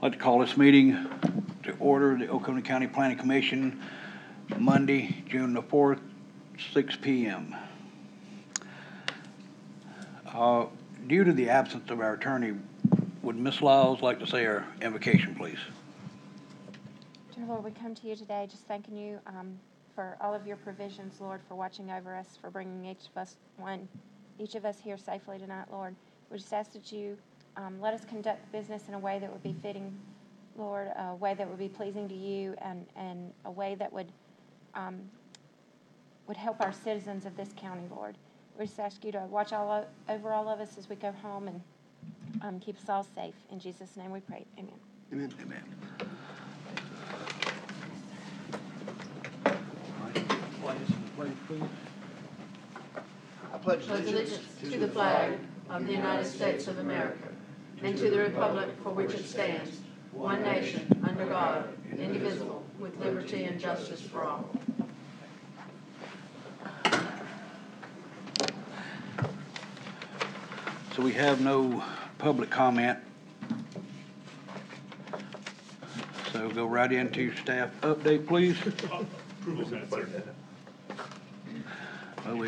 I'd like to call this meeting to order, the Oconee County Planning Commission, Monday, June the 4th, 6 p.m. Due to the absence of our attorney, would Ms. Lyles like to say her invocation, please? Dear Lord, we come to you today just thanking you for all of your provisions, Lord, for watching over us, for bringing each of us here safely tonight, Lord. We just ask that you let us conduct business in a way that would be fitting, Lord, a way that would be pleasing to you, and a way that would help our citizens of this county, Lord. We just ask you to watch over all of us as we go home and keep us all safe. In Jesus' name we pray. Amen. Amen. Amen. I pledge allegiance to the flag of the United States of America and to the republic for which it stands, one nation, under God, indivisible, with liberty and justice for all. So we have no public comment. So go right into staff update, please. Approval of minutes, sir. Well,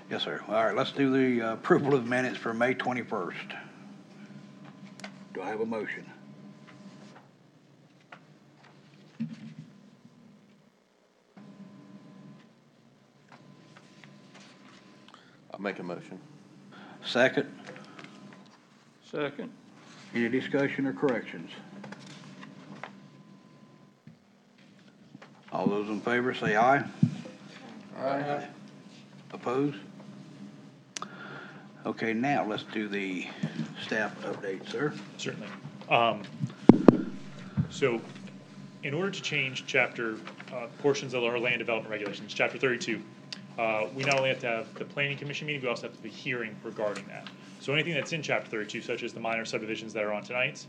yes, sir. All right, let's do the approval of minutes for May 21st. Do I have a motion? I'll make a motion. Second? Second. Any discussion or corrections? All those in favor say aye. Aye. Opposed? Okay, now let's do the staff update, sir. Certainly. So in order to change portions of our land development regulations, chapter 32, we not only have to have the planning commission meeting, we also have to have a hearing regarding that. So anything that's in chapter 32, such as the minor subdivisions that are on tonight's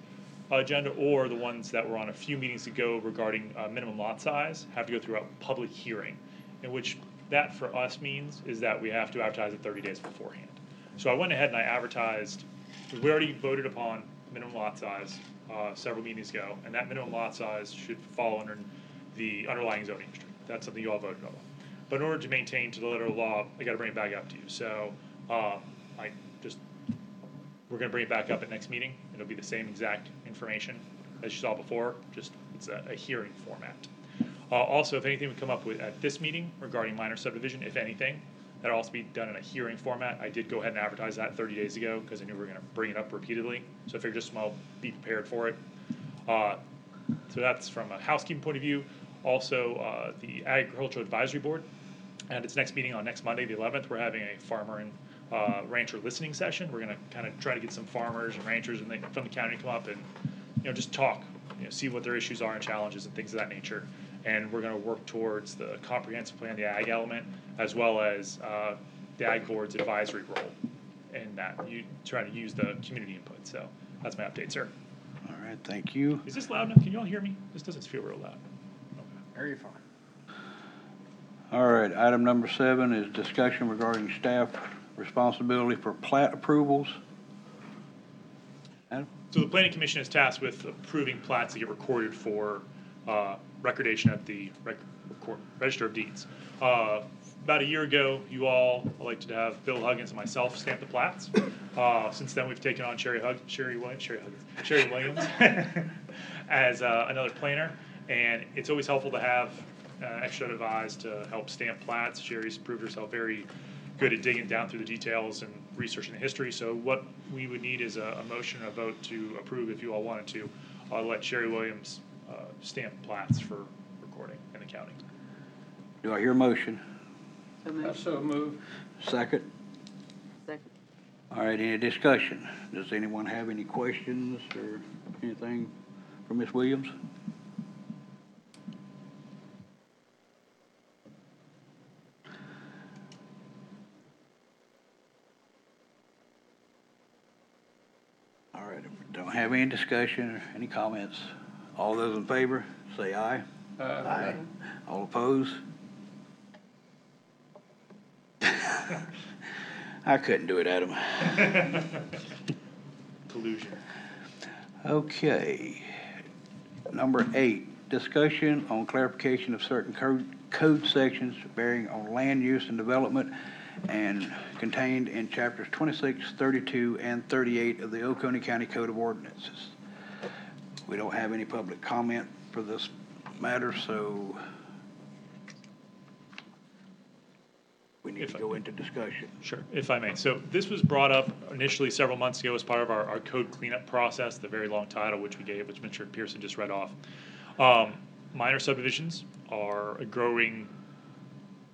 agenda, or the ones that were on a few meetings ago regarding minimum lot size, have to go through a public hearing, in which that for us means is that we have to advertise it 30 days beforehand. So I went ahead and I advertised, we already voted upon minimum lot size several meetings ago, and that minimum lot size should fall under the underlying zoning district. That's something you all voted on. But in order to maintain to the letter of the law, I got to bring it back up to you. So we're going to bring it back up at next meeting. It'll be the same exact information as you saw before, just it's a hearing format. Also, if anything would come up with at this meeting regarding minor subdivision, if anything, that'll also be done in a hearing format. I did go ahead and advertise that 30 days ago because I knew we were going to bring it up repeatedly. So I figured just I'll be prepared for it. So that's from a housekeeping point of view. Also, the Agricultural Advisory Board, and its next meeting on next Monday, the 11th, we're having a farmer and rancher listening session. We're going to kind of try to get some farmers and ranchers from the county to come up and just talk, see what their issues are and challenges and things of that nature. And we're going to work towards the comprehensive plan, the ag element, as well as the ag board's advisory role in that. You try to use the community input. So that's my update, sir. All right, thank you. Is this loud enough? Can you all hear me? This doesn't feel real loud. Very fine. All right, item number 7 is discussion regarding staff responsibility for plat approvals. Adam? So the planning commission is tasked with approving plats that get recorded for recordation at the Register of Deeds. About a year ago, you all elected to have Bill Huggins and myself stamp the plats. Since then, we've taken on Sherry Williams as another planner, and it's always helpful to have extra set of eyes to help stamp plats. Sherry's proved herself very good at digging down through the details and researching the history. So what we would need is a motion and a vote to approve if you all wanted to let Sherry Williams stamp plats for recording in the county. Do I hear a motion? So move. Second? Second. All right, any discussion? Does anyone have any questions or anything for Ms. Williams? All right, if we don't have any discussion or any comments, all those in favor, say aye. Aye. All opposed? I couldn't do it, Adam. Collusion. Okay. Number 8, discussion on clarification of certain code sections bearing on land use and development and contained in chapters 26, 32, and 38 of the Oconee County Code of Ordinances. We don't have any public comment for this matter, so we need to go into discussion. Sure, if I may. So this was brought up initially several months ago as part of our code cleanup process, the very long title which we gave, which Mr. Pearson just read off. Minor subdivisions are a growing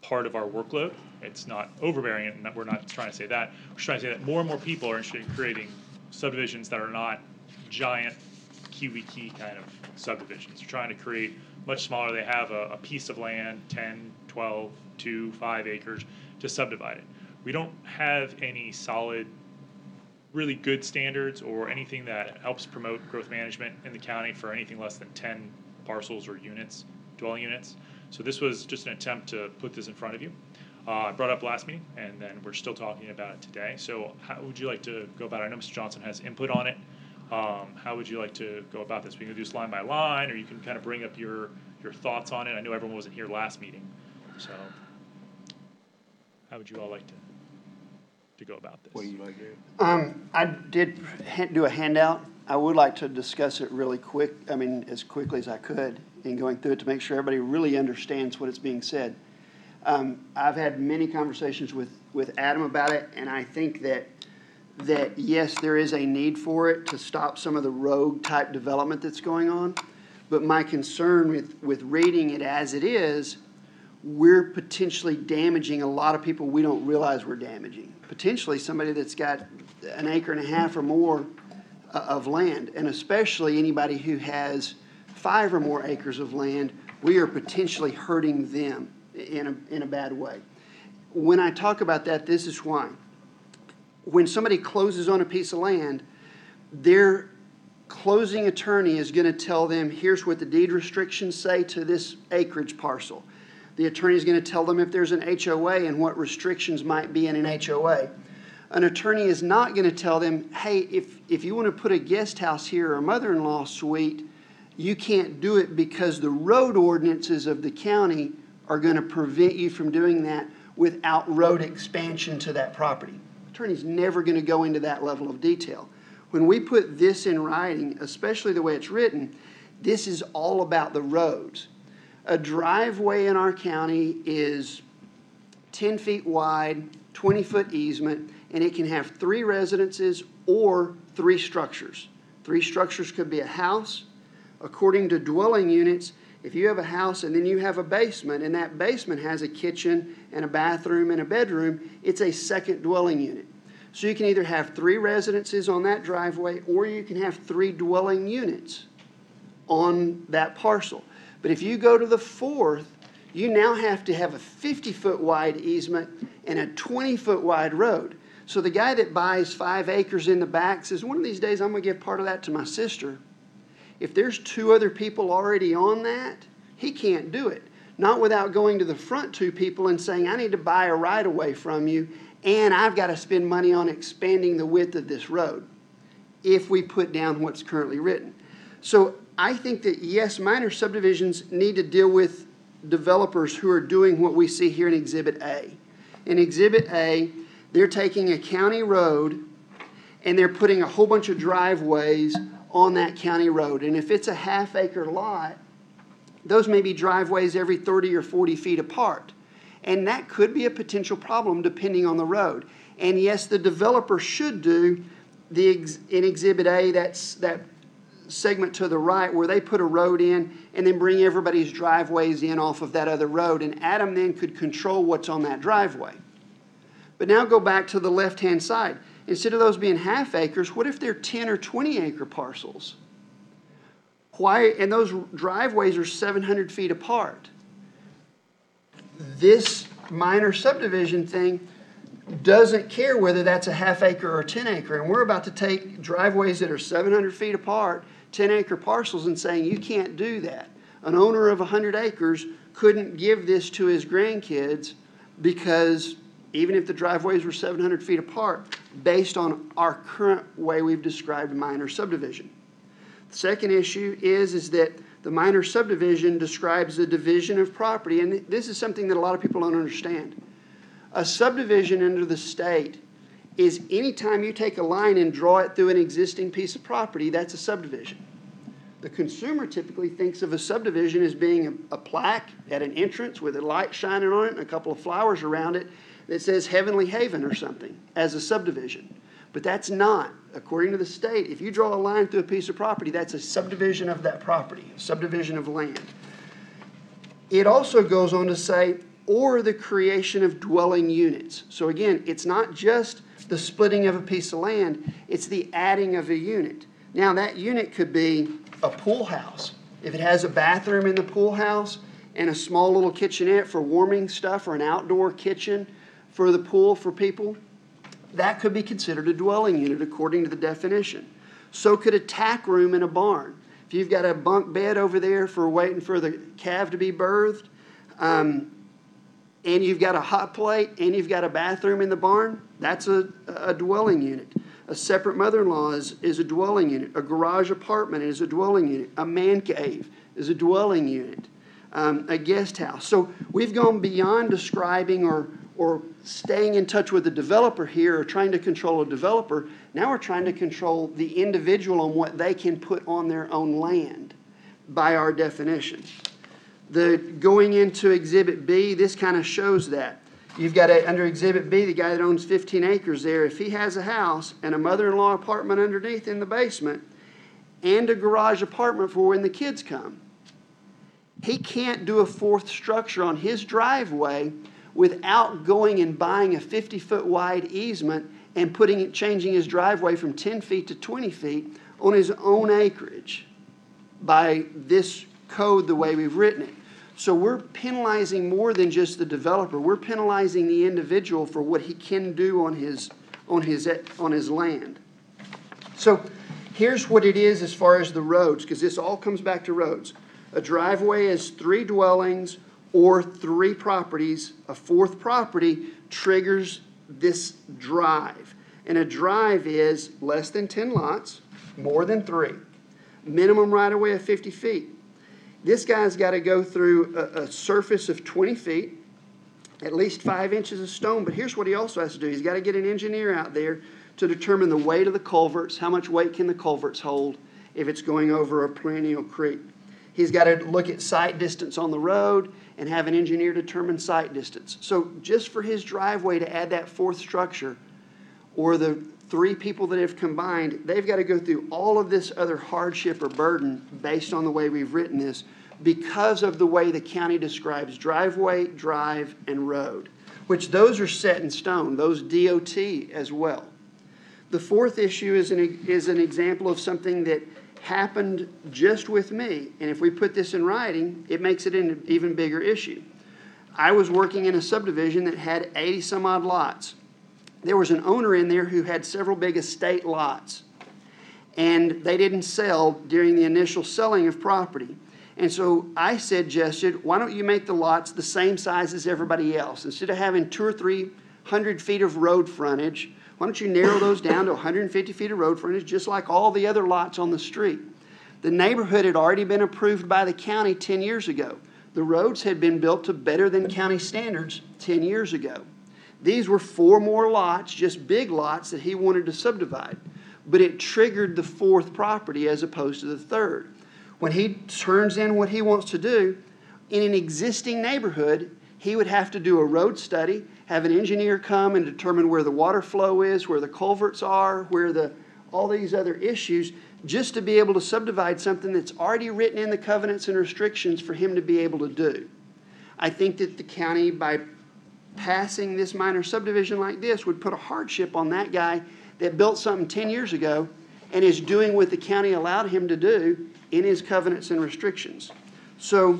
part of our workload. It's not overbearing, and we're not trying to say that. We're trying to say that more and more people are interested in creating subdivisions that are not giant Kiwi-Key kind of subdivisions. They're trying to create much smaller. They have a piece of land, 10, 12, 2, 5 acres, to subdivide it. We don't have any solid, really good standards or anything that helps promote growth management in the county for anything less than 10 parcels or units, dwelling units. So this was just an attempt to put this in front of you. I brought it up last meeting, and then we're still talking about it today. So how would you like to go about it? I know Mr. Johnson has input on it. How would you like to go about this? We can do this line by line, or you can kind of bring up your thoughts on it. I know everyone wasn't here last meeting, so how would you all like to go about this? What do you like to do? I did do a handout. I would like to discuss it really quick, as quickly as I could, in going through it to make sure everybody really understands what is being said. I've had many conversations with Adam about it, and I think that yes, there is a need for it to stop some of the rogue type development that's going on. But my concern with reading it as it is, we're potentially damaging a lot of people we don't realize we're damaging. Potentially somebody that's got 1.5 acres or more of land, and especially anybody who has 5 or more acres of land, we are potentially hurting them in a bad way. When I talk about that, this is why. When somebody closes on a piece of land, their closing attorney is going to tell them, here's what the deed restrictions say to this acreage parcel. The attorney is going to tell them if there's an HOA and what restrictions might be in an HOA. An attorney is not going to tell them, hey, if you want to put a guest house here or a mother-in-law suite, you can't do it because the road ordinances of the county are going to prevent you from doing that without road expansion to that property. Attorney's never going to go into that level of detail. When we put this in writing, especially the way it's written, this is all about the roads. A driveway in our county is 10 feet wide, 20-foot easement, and it can have 3 residences or 3 structures. 3 structures could be a house. According to dwelling units, if you have a house and then you have a basement, and that basement has a kitchen and a bathroom and a bedroom, it's a second dwelling unit. So you can either have 3 residences on that driveway, or you can have 3 dwelling units on that parcel. But if you go to the 4th, you now have to have a 50-foot wide easement and a 20-foot wide road. So the guy that buys 5 acres in the back says, one of these days I'm going to give part of that to my sister. If there's 2 other people already on that, he can't do it. Not without going to the front 2 people and saying, I need to buy a right-of-way from you, and I've got to spend money on expanding the width of this road if we put down what's currently written. So I think that, yes, minor subdivisions need to deal with developers who are doing what we see here in Exhibit A. In Exhibit A, they're taking a county road and they're putting a whole bunch of driveways on that county road. And if it's a half-acre lot, those may be driveways every 30 or 40 feet apart. And that could be a potential problem depending on the road. And yes, the developer should do in Exhibit A, that's that segment to the right where they put a road in and then bring everybody's driveways in off of that other road. And Adam then could control what's on that driveway. But now go back to the left-hand side. Instead of those being half acres, what if they're 10 or 20 acre parcels? Why? And those driveways are 700 feet apart. This minor subdivision thing doesn't care whether that's a half acre or 10 acre. And we're about to take driveways that are 700 feet apart, 10 acre parcels, and saying you can't do that. An owner of 100 acres couldn't give this to his grandkids because even if the driveways were 700 feet apart, based on our current way we've described minor subdivision. Second issue is that the minor subdivision describes the division of property, and this is something that a lot of people don't understand. A subdivision under the state is any time you take a line and draw it through an existing piece of property, that's a subdivision. The consumer typically thinks of a subdivision as being a plaque at an entrance with a light shining on it and a couple of flowers around it that says Heavenly Haven or something as a subdivision. But that's not. According to the state, if you draw a line through a piece of property, that's a subdivision of that property, a subdivision of land. It also goes on to say, or the creation of dwelling units. So again, it's not just the splitting of a piece of land, it's the adding of a unit. Now that unit could be a pool house. If it has a bathroom in the pool house and a small little kitchenette for warming stuff or an outdoor kitchen for the pool for people, that could be considered a dwelling unit according to the definition. So could a tack room in a barn. If you've got a bunk bed over there for waiting for the calf to be birthed, and you've got a hot plate and you've got a bathroom in the barn, that's a dwelling unit. A separate mother-in-law is a dwelling unit. A garage apartment is a dwelling unit. A man cave is a dwelling unit. A guest house. So we've gone beyond describing or staying in touch with the developer here or trying to control a developer. Now we're trying to control the individual on what they can put on their own land by our definition. Going into Exhibit B, this kind of shows that. You've got under Exhibit B, the guy that owns 15 acres there, if he has a house and a mother-in-law apartment underneath in the basement and a garage apartment for when the kids come, he can't do a fourth structure on his driveway without going and buying a 50-foot wide easement and changing his driveway from 10 feet to 20 feet on his own acreage by this code the way we've written it. So we're penalizing more than just the developer. We're penalizing the individual for what he can do on his land. So here's what it is as far as the roads, because this all comes back to roads. A driveway is 3 dwellings or 3 properties. A fourth property triggers this drive. And a drive is less than 10 lots, more than 3. Minimum right-of-way of 50 feet. This guy's got to go through a surface of 20 feet, at least 5 inches of stone. But here's what he also has to do. He's got to get an engineer out there to determine the weight of the culverts, how much weight can the culverts hold if it's going over a perennial creek. He's got to look at sight distance on the road and have an engineer determine sight distance. So just for his driveway to add that fourth structure, or the 3 people that have combined, they've got to go through all of this other hardship or burden based on the way we've written this because of the way the county describes driveway, drive, and road, which those are set in stone, those DOT as well. The fourth issue is an example of something that happened just with me, and if we put this in writing, it makes it an even bigger issue. I was working in a subdivision that had 80 some odd lots. There was an owner in there who had several big estate lots, and they didn't sell during the initial selling of property. And so I suggested, why don't you make the lots the same size as everybody else? Instead of having 200 or 300 feet of road frontage, why don't you narrow those down to 150 feet of road frontage, just like all the other lots on the street? The neighborhood had already been approved by the county 10 years ago. The roads had been built to better than county standards 10 years ago. These were 4 more lots, just big lots that he wanted to subdivide. But it triggered the 4th property as opposed to the 3rd. When he turns in what he wants to do, in an existing neighborhood, he would have to do a road study, have an engineer come and determine where the water flow is, where the culverts are, where all these other issues, just to be able to subdivide something that's already written in the covenants and restrictions for him to be able to do. I think that the county, by passing this minor subdivision like this, would put a hardship on that guy that built something 10 years ago and is doing what the county allowed him to do in his covenants and restrictions. So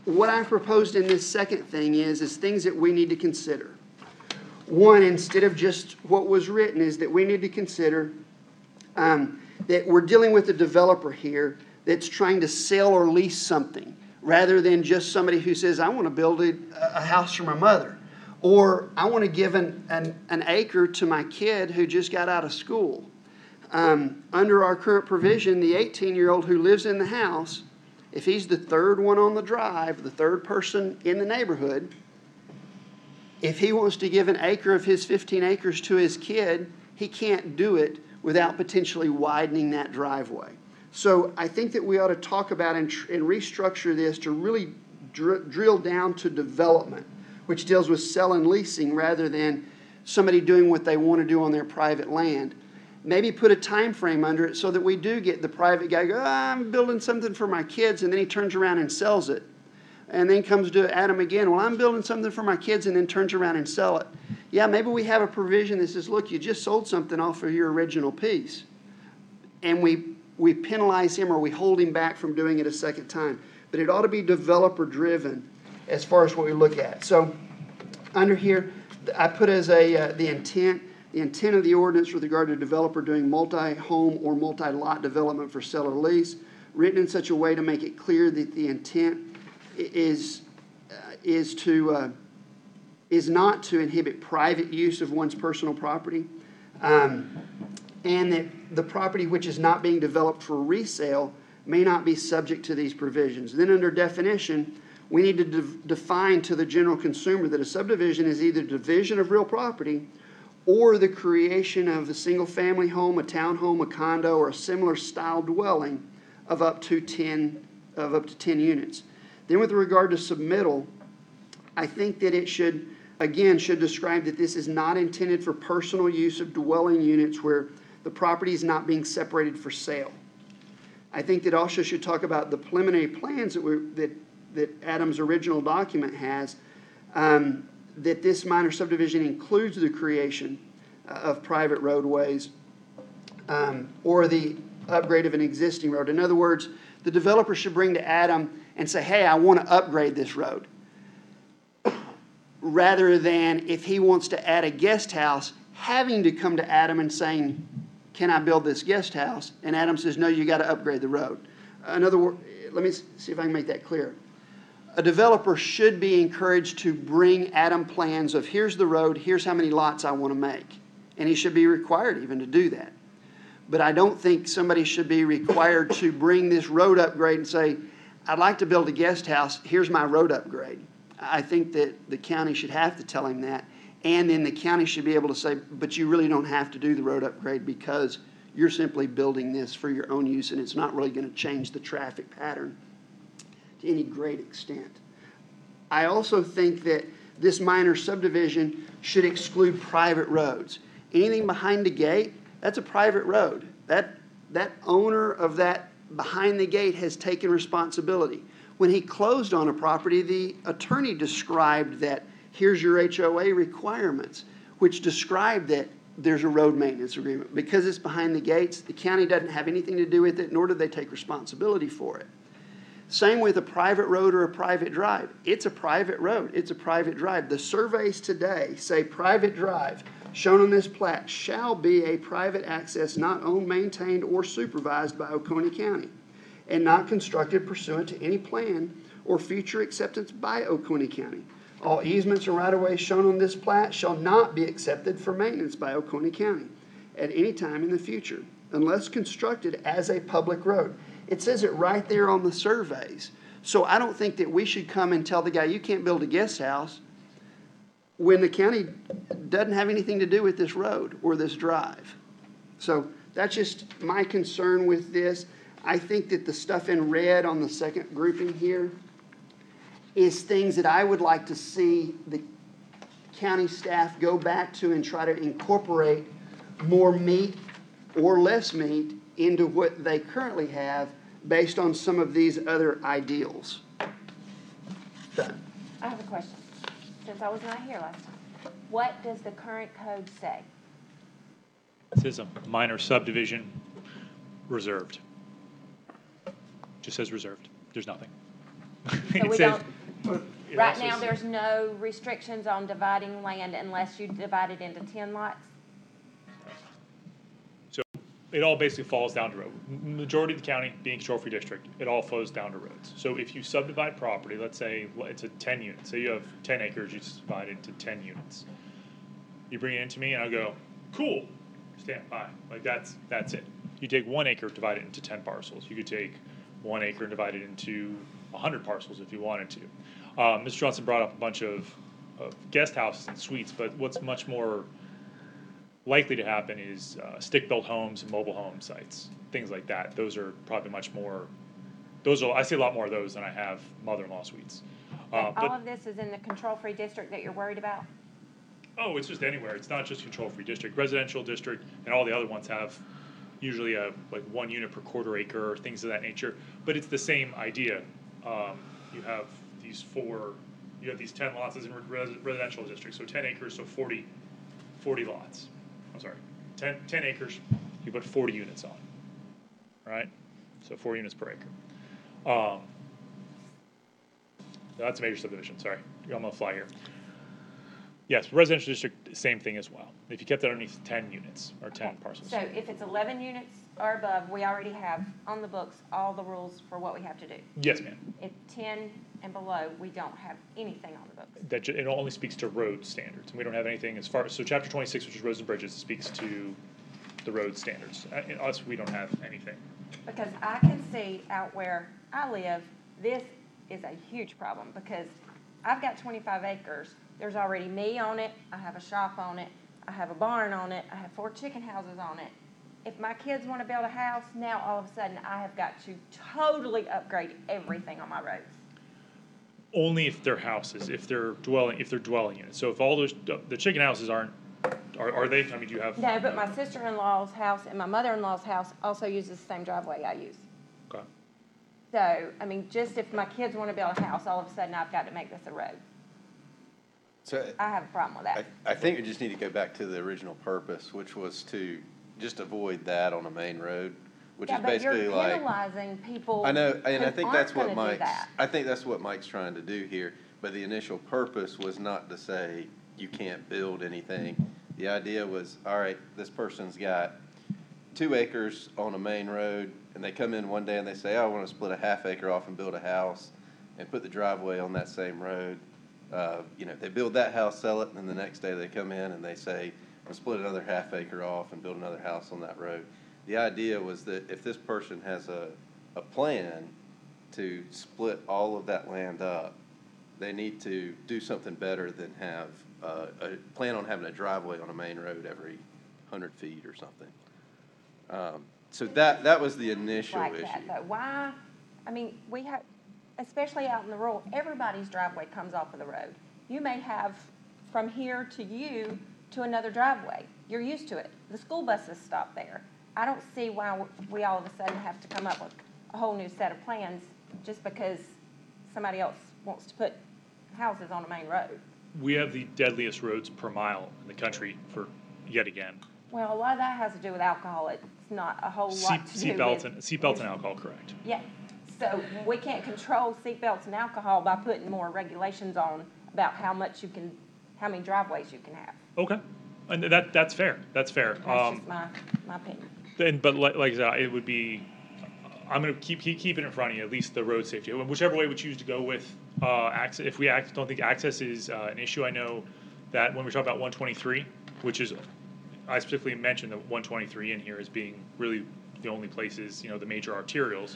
what I proposed in this second thing is things that we need to consider. One, instead of just what was written, is that we need to consider that we're dealing with a developer here that's trying to sell or lease something, rather than just somebody who says, I want to build a house for my mother, or I want to give an acre to my kid who just got out of school. Under our current provision, the 18-year-old who lives in the house, if he's the third one on the drive, the third person in the neighborhood, if he wants to give an acre of his 15 acres to his kid, he can't do it without potentially widening that driveway. So I think that we ought to talk about and restructure this to really drill down to development, which deals with sell and leasing rather than somebody doing what they want to do on their private land. Maybe put a time frame under it so that we do get the private guy go, I'm building something for my kids, and then he turns around and sells it. And then comes to Adam again, well, I'm building something for my kids, and then turns around and sell it. Yeah, maybe we have a provision that says, look, you just sold something off of your original piece. And we penalize him or we hold him back from doing it a second time. But it ought to be developer driven as far as what we look at. So under here, I put as the intent of the ordinance with regard to developer doing multi-home or multi-lot development for sale or lease, written in such a way to make it clear that the intent is not to inhibit private use of one's personal property, and that the property which is not being developed for resale may not be subject to these provisions. Then under definition, we need to define to the general consumer that a subdivision is either division of real property or the creation of a single-family home, a townhome, a condo, or a similar style dwelling of up to 10 units. Then with regard to submittal, I think that it should describe that this is not intended for personal use of dwelling units where the property is not being separated for sale. I think that also should talk about the preliminary plans that Adam's original document has, that this minor subdivision includes the creation of private roadways or the upgrade of an existing road. In other words, the developer should bring to Adam and say, hey, I want to upgrade this road. Rather than if he wants to add a guest house, having to come to Adam and saying, can I build this guest house? And Adam says, no, you got to upgrade the road. In other words, let me see if I can make that clear. A developer should be encouraged to bring Adam plans of here's the road, here's how many lots I want to make. And he should be required even to do that. But I don't think somebody should be required to bring this road upgrade and say, I'd like to build a guest house, here's my road upgrade. I think that the county should have to tell him that. And then the county should be able to say, but you really don't have to do the road upgrade because you're simply building this for your own use and it's not really going to change the traffic pattern to any great extent. I also think that this minor subdivision should exclude private roads. Anything behind the gate, that's a private road. That owner of that behind the gate has taken responsibility. When he closed on a property, the attorney described that here's your HOA requirements, which described that there's a road maintenance agreement. Because it's behind the gates, the county doesn't have anything to do with it, nor do they take responsibility for it. Same with a private road or a private drive. It's a private road. It's a private drive. The surveys today say private drive, shown on this plat, shall be a private access not owned, maintained, or supervised by Oconee County, and not constructed pursuant to any plan or future acceptance by Oconee County. All easements or right-of-ways shown on this plat shall not be accepted for maintenance by Oconee County at any time in the future, unless constructed as a public road. It says it right there on the surveys. So I don't think that we should come and tell the guy, you can't build a guest house when the county doesn't have anything to do with this road or this drive. So that's just my concern with this. I think that the stuff in red on the second grouping here is things that I would like to see the county staff go back to and try to incorporate more meat or less meat into what they currently have based on some of these other ideals. Done. I have a question, since I was not here last time. What does the current code say? This is a minor subdivision reserved. Just says reserved. There's nothing. So It we says- don't, it right also now, says- there's no restrictions on dividing land unless you divide it into 10 lots? So it all basically falls down to road. Majority of the county being control-free district, it all flows down to roads. So if you subdivide property, let's say it's a 10 unit, say you have 10 acres, you divide it into 10 units. You bring it into me and I'll go, cool, stand by. Like, that's it. You take 1 acre, divide it into 10 parcels. You could take 1 acre and divide it into 100 parcels if you wanted to. Mr. Johnson brought up a bunch of guest houses and suites, but what's much more likely to happen is stick-built homes and mobile home sites, things like that. Those are probably much more, I see a lot more of those than I have mother-in-law suites. All But of this is in the control-free district that you're worried about? oh, it's just anywhere. It's not just control-free district. Residential district and all the other ones have usually like 1 unit per quarter acre or things of that nature. But it's the same idea. You have these 10 lots as in residential districts, so 10 acres, so 40 lots. I'm sorry, 10 acres, you put 40 units on, right? So 4 units per acre. That's a major subdivision, sorry. I'm on the fly here. Yes, residential district, same thing as well. If you kept it underneath 10 units or 10 parcels. So if it's 11 units or above, we already have on the books all the rules for what we have to do. Yes, ma'am. At 10 and below, we don't have anything on the books. It only speaks to road standards, and we don't have anything as far, so chapter 26, which is roads and bridges, speaks to the road standards. In us, we don't have anything. Because I can see out where I live, this is a huge problem because I've got 25 acres. There's already me on it. I have a shop on it. I have a barn on it. I have 4 chicken houses on it. If my kids want to build a house, now all of a sudden I have got to totally upgrade everything on my roads. Only if they're houses, if they're dwelling units. So if all those, the chicken houses are they, I mean, do you have? No, but my sister-in-law's house and my mother-in-law's house also uses the same driveway I use. Okay. So, I mean, just if my kids want to build a house, all of a sudden I've got to make this a road. So I have a problem with that. I think we just need to go back to the original purpose, which was to just avoid that on a main road, which is basically But like. you're penalizing people I know, and I who think that's aren't what gonna do Mike's, that. I think that's what Mike's trying to do here, but the initial purpose was not to say you can't build anything. The idea was, all right, this person's got 2 acres on a main road, and they come in one day and they say, oh, I want to split a ½ acre off and build a house and put the driveway on that same road. They build that house, sell it, and then the next day they come in and they say, I'm split another ½ acre off and build another house on that road. The idea was that if this person has a plan to split all of that land up, they need to do something better than have plan on having a driveway on a main road every 100 feet or something. So that was the initial Like issue. that, though. Why, I mean, we have, especially out in the rural, everybody's driveway comes off of the road. You may have from here to you to another driveway. You're used to it. The school buses stop there. I don't see why we all of a sudden have to come up with a whole new set of plans just because somebody else wants to put houses on a main road. We have the deadliest roads per mile in the country for, yet again. Well, a lot of that has to do with alcohol. It's not a whole lot to do with. Seatbelts and alcohol, correct. Yeah, so we can't control seatbelts and alcohol by putting more regulations on about how many driveways you can have. Okay, and that's fair, that's fair. That's just my opinion. But like I said, it would be, I'm gonna keep it in front of you, at least the road safety, whichever way we choose to go with, access. If we don't think access is, an issue, I know that when we talk about 123, which is, I specifically mentioned the 123 in here as being really the only places, the major arterials.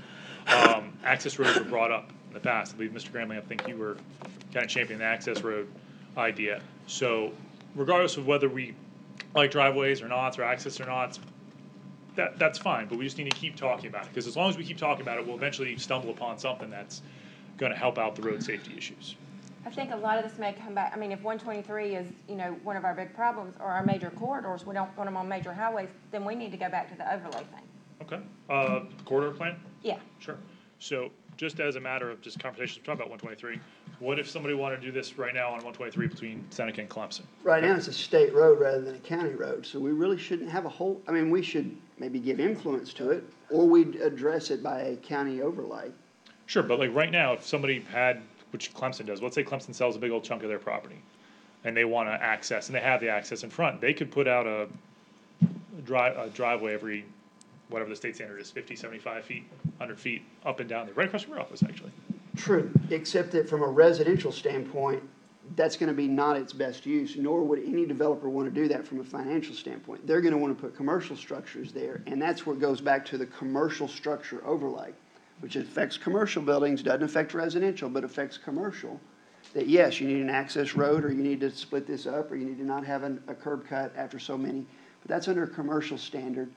Access roads were brought up in the past. I believe, Mr. Gramley, I think you were kind of championing the access road idea. So regardless of whether we like driveways or not, or access or not, that's fine, but we just need to keep talking about it, because as long as we keep talking about it, we'll eventually stumble upon something that's gonna help out the road safety issues. I think a lot of this may come back, I mean, if 123 is, one of our big problems, or our major corridors, we don't want them on major highways, then we need to go back to the overlay thing. Okay, corridor plan? Yeah. Sure. So just as a matter of just conversation, talk about 123, what if somebody wanted to do this right now on 123 between Seneca and Clemson? Right now, it's a state road rather than a county road, so we really shouldn't have we should maybe give influence to it, or we'd address it by a county overlay. Sure, but like right now, if somebody had, which Clemson does, let's say Clemson sells a big old chunk of their property, and they want to access, and they have the access in front, they could put out a driveway every, whatever the state standard is, 50, 75 feet, 100 feet, up and down there, right across from your office, actually. True, except that from a residential standpoint, that's going to be not its best use, nor would any developer want to do that from a financial standpoint. They're going to want to put commercial structures there, and that's where it goes back to the commercial structure overlay, which affects commercial buildings, doesn't affect residential, but affects commercial. That yes, you need an access road, or you need to split this up, or you need to not have a curb cut after so many, but that's under a commercial standard.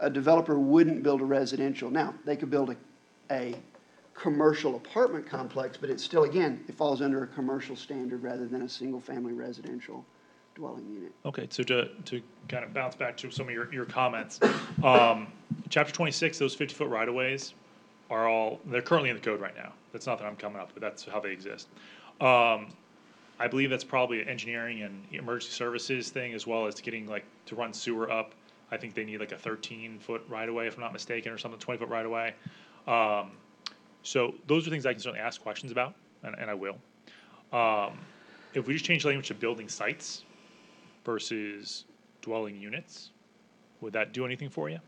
A developer wouldn't build a residential. Now, they could build a commercial apartment complex, but it's still, again, it falls under a commercial standard rather than a single-family residential dwelling unit. Okay, so to kind of bounce back to some of your comments, chapter 26, those 50-foot right-of-ways they're currently in the code right now. That's not that I'm coming up with, that's how they exist. I believe that's probably an engineering and emergency services thing, as well as getting to run sewer up. I think they need like a 13-foot right-of-way, if I'm not mistaken, or something, 20-foot right-of-way. So those are things I can certainly ask questions about, and I will. If we just change the language to building sites versus dwelling units, would that do anything for you?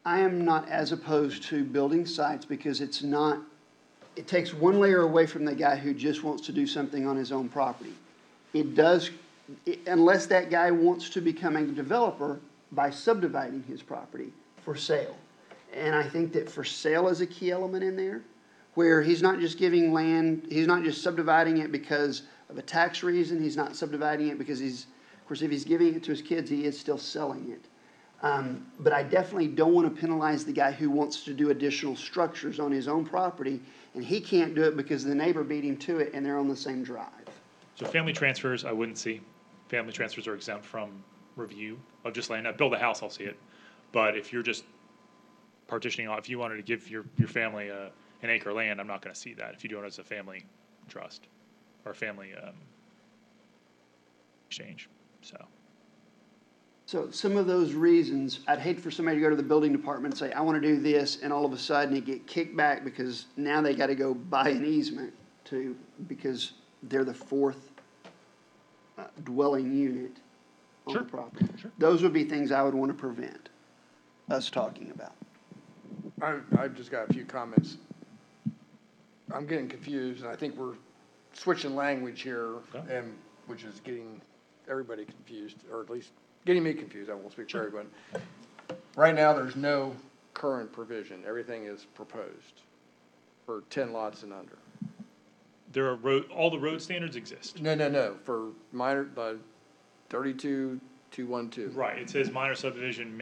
I am not as opposed to building sites because it takes one layer away from the guy who just wants to do something on his own property. Unless that guy wants to become a developer by subdividing his property for sale. And I think that for sale is a key element in there, where he's not just giving land, he's not just subdividing it because of a tax reason, he's not subdividing it because of course, if he's giving it to his kids, he is still selling it. But I definitely don't want to penalize the guy who wants to do additional structures on his own property, and he can't do it because the neighbor beat him to it and they're on the same drive. So family transfers, I wouldn't see. Family transfers are exempt from review of just land. Now, build a house, I'll see it. But if you're just partitioning off, if you wanted to give your family an acre of land, I'm not going to see that if you do it as a family trust or a family exchange. So some of those reasons, I'd hate for somebody to go to the building department and say, I want to do this, and all of a sudden it get kicked back because now they got to go buy an easement because they're the fourth dwelling unit on the property. Sure. Those would be things I would want to prevent us talking about. I've just got a few comments. I'm getting confused, and I think we're switching language here, Okay. and which is getting everybody confused, or at least getting me confused. I won't speak for everyone. Right now, there's no current provision. Everything is proposed for 10 lots and under. There are all the road standards exist. No, for minor, 32-212. Right, it says minor subdivision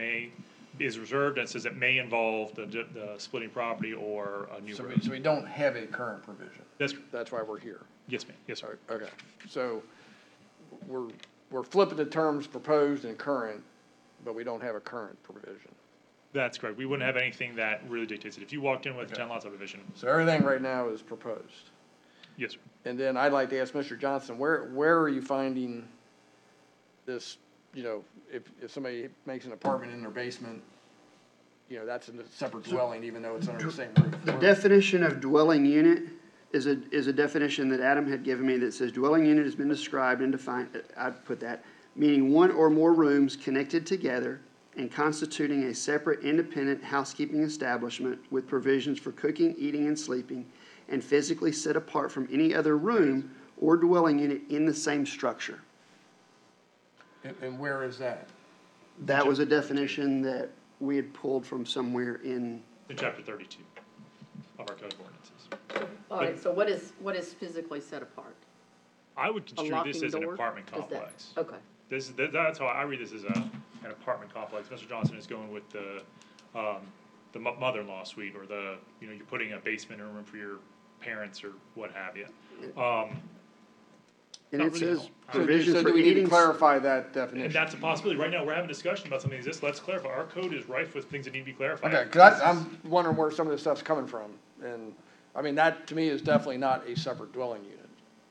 is reserved, and it says it may involve the splitting property or a new So road. we don't have a current provision. That's why we're here. yes, ma'am, yes, sir. Okay, so we're flipping the terms proposed and current, but we don't have a current provision. That's correct. We wouldn't have anything that really dictates it. If you walked in with a 10 lot subdivision, So everything right now is proposed. yes, sir. And then I'd like to ask Mr. Johnson, where are you finding this, if somebody makes an apartment in their basement, that's a separate dwelling, even though it's under the same roof? The definition of dwelling unit is a definition that Adam had given me that says dwelling unit has been described and defined, I'd put that, meaning one or more rooms connected together and constituting a separate independent housekeeping establishment with provisions for cooking, eating, and sleeping, and physically set apart from any other room or dwelling unit in the same structure. And where is that? That was a definition that we had pulled from somewhere in, In chapter 32 of our code of ordinances. All right, so what is physically set apart? I would A construe this locking as an door? apartment Is that- complex. Okay. That's how I read this as an apartment complex. Mr. Johnson is going with the mother-in-law suite, or you're putting a basement or room for your parents or what have you. and Not it really, says no. provision So for do we need to eating. clarify that And definition? that's a possibility. Right now, we're having a discussion about something that exists. Let's clarify. Our code is rife with things that need to be clarified. Okay, because I'm wondering where some of this stuff's coming from. And, I mean, that to me is definitely not a separate dwelling unit.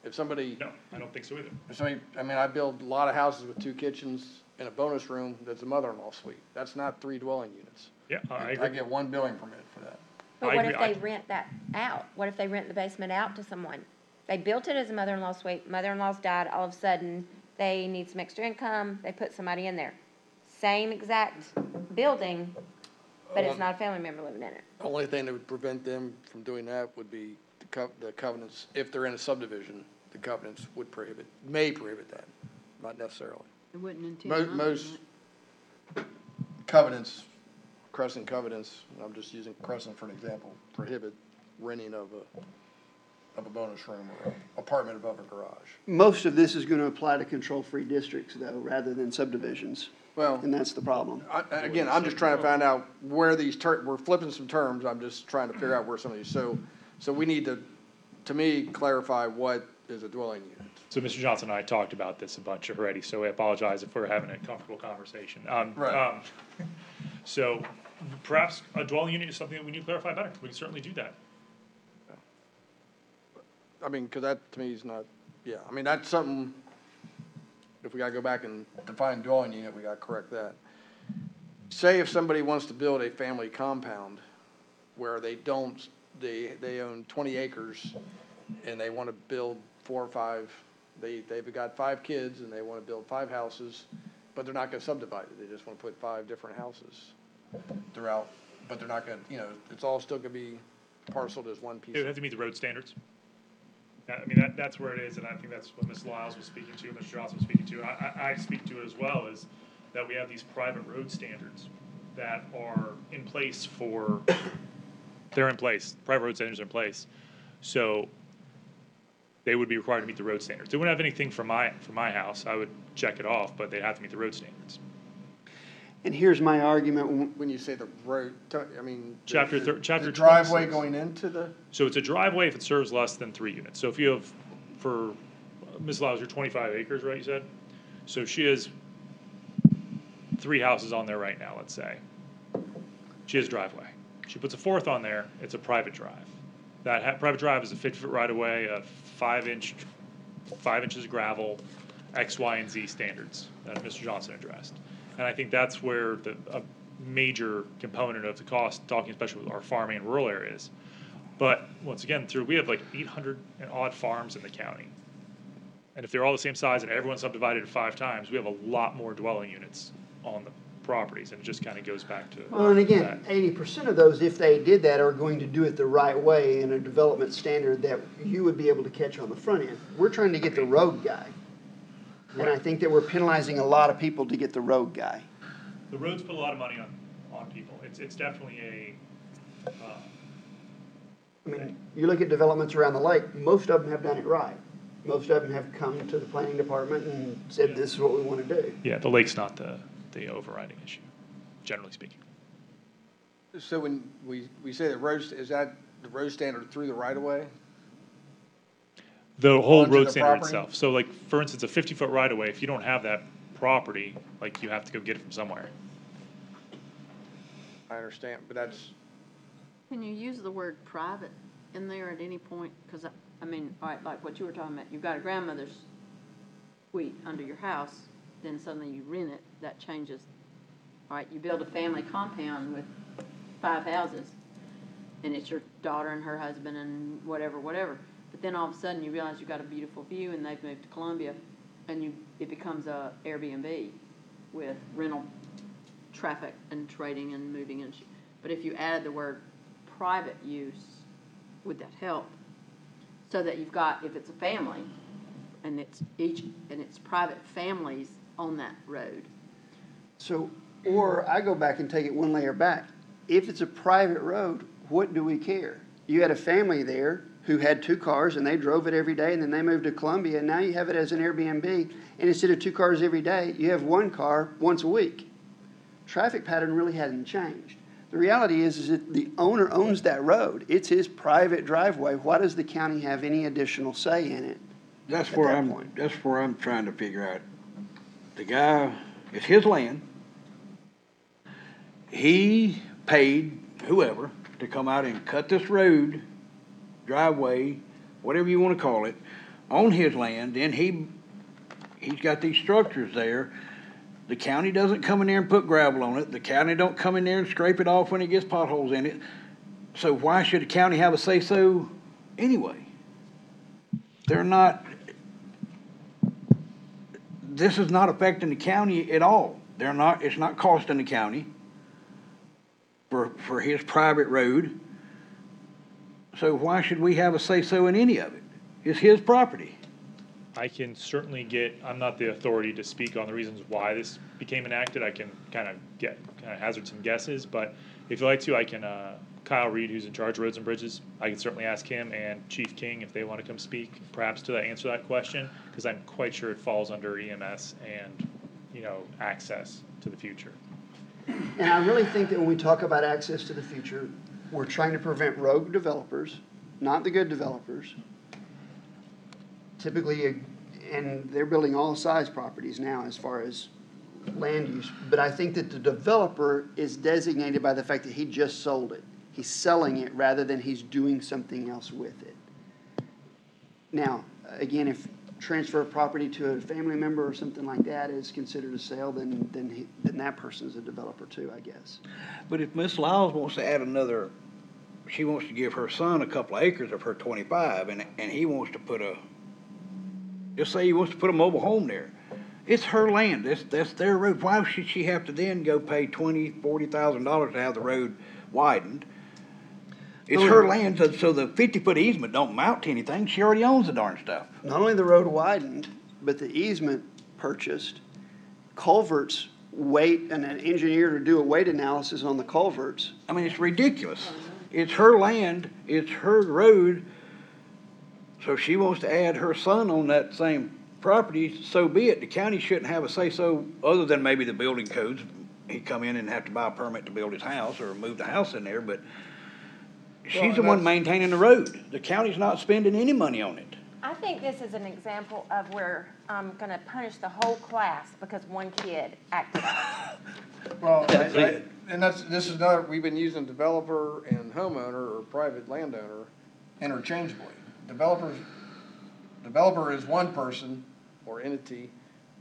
If somebody, No, I don't think so either. I build a lot of houses with 2 kitchens and a bonus room that's a mother-in-law suite. That's not 3 dwelling units. Yeah, I I agree. get 1 building permit for that. But I what agree. if they rent that out? What if they rent the basement out to someone? They built it as a mother-in-law suite, mother-in-law's died, all of a sudden, they need some extra income, they put somebody in there. Same exact building, but it's not a family member living in it. The only thing that would prevent them from doing that would be the covenants, if they're in a subdivision, the covenants would may prohibit that, not necessarily. It wouldn't intend Mo- on most it. covenants, Crescent covenants, I'm just using Crescent for an example, prohibit renting of a bonus room or an apartment above a garage. Most of this is going to apply to control-free districts, though, rather than subdivisions, Well, and that's the problem. again, I'm just trying to find out where these we're flipping some terms, I'm just trying to figure out where some of these, so we need to me, clarify what is a dwelling unit. So Mr. Johnson and I talked about this a bunch already, so I apologize if we're having a comfortable conversation. Right. So perhaps a dwelling unit is something that we need to clarify better. We can certainly do that. I mean, because that to me is not, yeah, I mean, that's something, if we gotta go back and define dwelling unit, we gotta correct that. Say if somebody wants to build a family compound where they own 20 acres and they want to build 4 or 5, they've got 5 kids and they want to build 5 houses, but they're not gonna subdivide it, they just want to put 5 different houses throughout, but they're not gonna, it's all still gonna be parceled as one piece. It would have to meet the road standards. I mean, that's where it is, and I think that's what Ms. Lyles was speaking to, Mr. Johnson was speaking to. I speak to it as well, is that we have these private road standards that are in place they're in place, private road standards are in place. So they would be required to meet the road standards. They wouldn't have anything for my house, I would check it off, but they'd have to meet the road standards. And here's my argument. When you say the road, I mean. Chapter the chapter driveway 26. going into the, So it's a driveway if it serves less than 3 units. So if you have, for Ms. Lyles, you're 25 acres, right, you said? So she has 3 houses on there right now, let's say. She has a driveway. She puts a 4th on there, it's a private drive. That private drive is a 50-foot right-of-way, a 5 inches of gravel, X, Y, and Z standards that Mr. Johnson addressed. And I think that's where a major component of the cost, talking especially with our farming and rural areas. But once again, we have like 800 and odd farms in the county. And if they're all the same size and everyone's subdivided 5 times, we have a lot more dwelling units on the properties, and it just kind of goes back to Well, and again, that. 80% of those, if they did that, are going to do it the right way in a development standard that you would be able to catch on the front end. We're trying to get the road guy. And I think that we're penalizing a lot of people to get the road guy. The roads put a lot of money on people. It's definitely a, I mean, you look at developments around the lake, most of them have done it right. Most of them have come to the planning department and said, this is what we want to do. yeah, the lake's not the overriding issue, generally speaking. so when we say the road, is that the road standard through the right of way? The whole Onto road the standard property? itself. So like, for instance, a 50-foot right-of-way, if you don't have that property, like, you have to go get it from somewhere. I understand, but that's, Can you use the word private in there at any point? Because, I mean, all right, like what you were talking about, you've got a grandmother's suite under your house, then suddenly you rent it, that changes. All right, you build a family compound with 5 houses, and it's your daughter and her husband and whatever. But then all of a sudden you realize you've got a beautiful view and they've moved to Columbia, and it becomes a Airbnb with rental traffic and trading and moving and but if you added the word private use, would that help? So that you've got, if it's a family, and it's private families on that road. So, or I go back and take it one layer back. If it's a private road, what do we care? You had a family there who had 2 cars and they drove it every day, and then they moved to Columbia, and now you have it as an Airbnb, and instead of 2 cars every day, you have 1 car once a week. Traffic pattern really hasn't changed. The reality is that the owner owns that road. It's his private driveway. Why does the county have any additional say in it? That's At where that I'm, point. that's where I'm trying to figure out. The guy, it's his land. He paid whoever to come out and cut this road, driveway, whatever you want to call it, on his land. Then he's got these structures there. The county doesn't come in there and put gravel on it. The county don't come in there and scrape it off when it gets potholes in it. So why should the county have a say-so anyway? They're not, this is not affecting the county at all. It's not costing the county for his private road. So why should we have a say-so in any of it? It's his property. I can certainly I'm not the authority to speak on the reasons why this became enacted. I can kind of hazard some guesses, but if you'd like to, I can, Kyle Reed, who's in charge of roads and bridges, I can certainly ask him and Chief King if they want to come speak perhaps to answer that question, because I'm quite sure it falls under EMS and, access to the future. And I really think that when we talk about access to the future, we're trying to prevent rogue developers, not the good developers. Typically, and they're building all size properties now as far as land use, but I think that the developer is designated by the fact that he just sold it. He's selling it rather than he's doing something else with it. Now, again, if transfer of property to a family member or something like that is considered a sale, then that person's a developer too, I guess. But if Miss Lyles wants to add another, she wants to give her son a couple of acres of her 25, and he wants to put just say he wants to put a mobile home there. It's her land. That's their road. Why should she have to then go pay $20,000-$40,000 to have the road widened? It's her land, so the 50-foot easement don't amount to anything. She already owns the darn stuff. Not only the road widened, but the easement purchased, culverts weight, and an engineer to do a weight analysis on the culverts. I mean, it's ridiculous. It's her land, it's her road, so she wants to add her son on that same property, so be it. The county shouldn't have a say-so, other than maybe the building codes. He'd come in and have to buy a permit to build his house or move the house in there, but she's the one maintaining the road. The county's not spending any money on it. I think this is an example of where I'm gonna punish the whole class because one kid acted up. Well, That's it. this is another, we've been using developer and homeowner or private landowner interchangeably. Developer is one person or entity,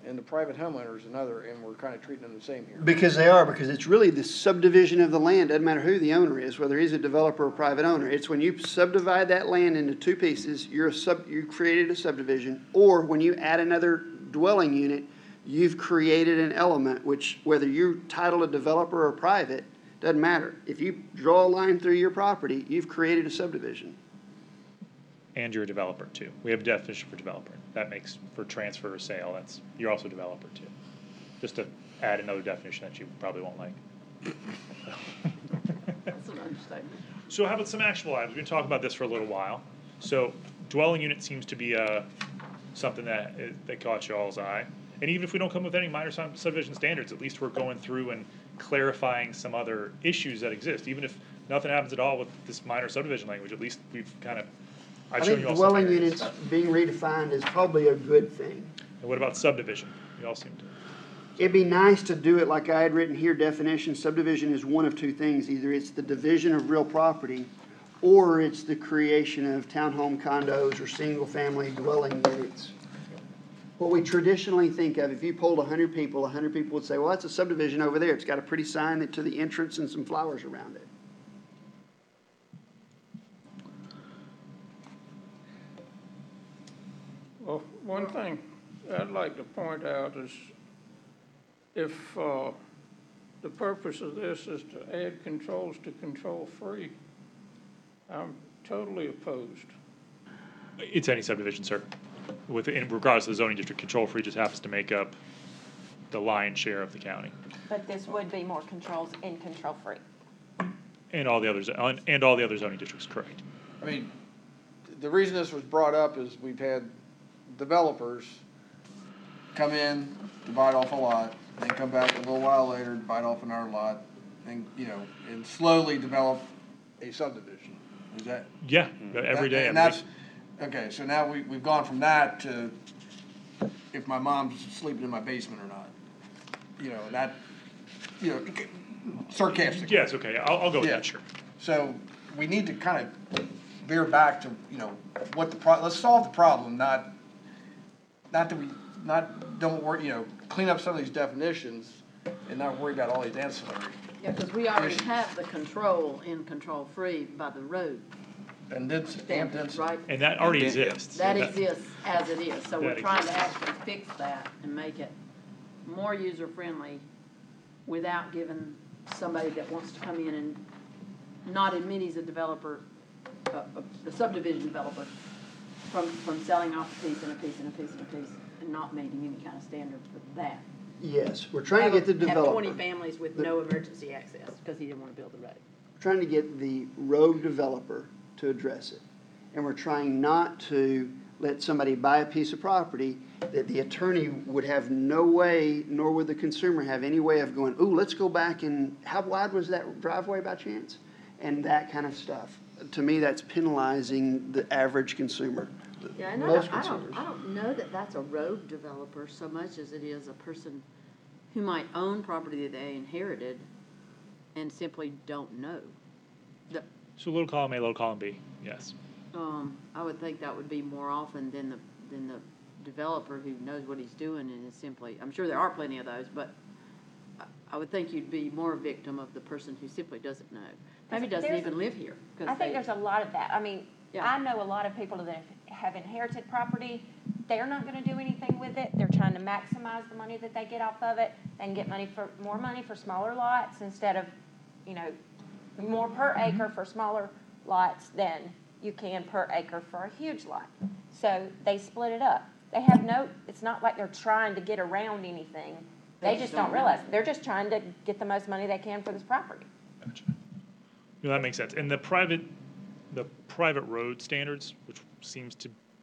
and the private homeowner is another, and we're kind of treating them the same here. Because it's really the subdivision of the land, doesn't matter who the owner is, whether he's a developer or private owner. It's when you subdivide that land into two pieces, you created a subdivision, or when you add another dwelling unit, you've created an element, which whether you're titled a developer or private, doesn't matter. If you draw a line through your property, you've created a subdivision. And you're a developer too. We have a definition for developer. That makes for transfer or sale, you're also a developer too. Just to add another definition that you probably won't like. That's an understatement. So how about some actionable items? We've been talking about this for a little while. So dwelling unit seems to be something that caught y'all's eye. And even if we don't come with any minor subdivision standards, at least we're going through and clarifying some other issues that exist. Even if nothing happens at all with this minor subdivision language, at least we've kind of, I I've shown think you all some dwelling areas. units being redefined is probably a good thing. And what about subdivision? You all seem to. It'd be nice to do it like I had written here, definition. Subdivision is one of two things. Either it's the division of real property, or it's the creation of townhome condos or single-family dwelling units. What we traditionally think of, if you polled 100 people would say, well, that's a subdivision over there. It's got a pretty sign to the entrance and some flowers around it. Well, one thing I'd like to point out is if the purpose of this is to add controls to control free, I'm totally opposed. It's any subdivision, sir. Regardless of the zoning district, control free just happens to make up the lion's share of the county. But this would be more controls in control free. And all the others, and all the other zoning districts, correct. I mean, the reason this was brought up is we've had developers come in, divide off a lot, then come back a little while later, divide off another lot, and, and slowly develop a subdivision. Is that? Yeah, every day. And that's, okay, so now we've gone from that to if my mom's sleeping in my basement or not. Sarcastic. Yes, okay, I'll go with Yeah. that, sure. So we need to kind of veer back to, let's solve the problem, not that we, don't worry, clean up some of these definitions and not worry about all these ancillary. Yeah, because we already have the control in control free by the road And then, standards, right? And that already And then- exists. That exists as it is, so we're That trying to exists. actually fix that and make it more user-friendly without giving somebody that wants to come in and not admit he's a developer, the subdivision developer, from selling off a piece and a piece and a piece and a piece and not meeting any kind of standard for that. Yes, we're trying to get the Have developer. 20 families with no emergency access because he didn't want to build the road. Trying to get the road developer to address it. And we're trying not to let somebody buy a piece of property that the attorney would have no way, nor would the consumer have any way of going, ooh, let's go back and, how wide was that driveway by chance? And that kind of stuff. To me, that's penalizing the average consumer. Yeah, and Most I consumers. don't know that that's a road developer so much as it is a person who might own property that they inherited and simply don't know. So little column A, little column B, yes. I would think that would be more often than the developer who knows what he's doing and is simply, I'm sure there are plenty of those, but I would think you'd be more a victim of the person who simply doesn't know. Maybe doesn't There's- even live here. 'Cause I think they- there's a lot of that. I mean, Yeah. I know a lot of people that have inherited property. They're not gonna do anything with it. They're trying to maximize the money that they get off of it. They can get more money for smaller lots instead of, more per acre for smaller lots than you can per acre for a huge lot. So they split it up. They have it's not like they're trying to get around anything. They just don't realize. They're just trying to get the most money they can for this property. Gotcha. That makes sense. And the private road standards,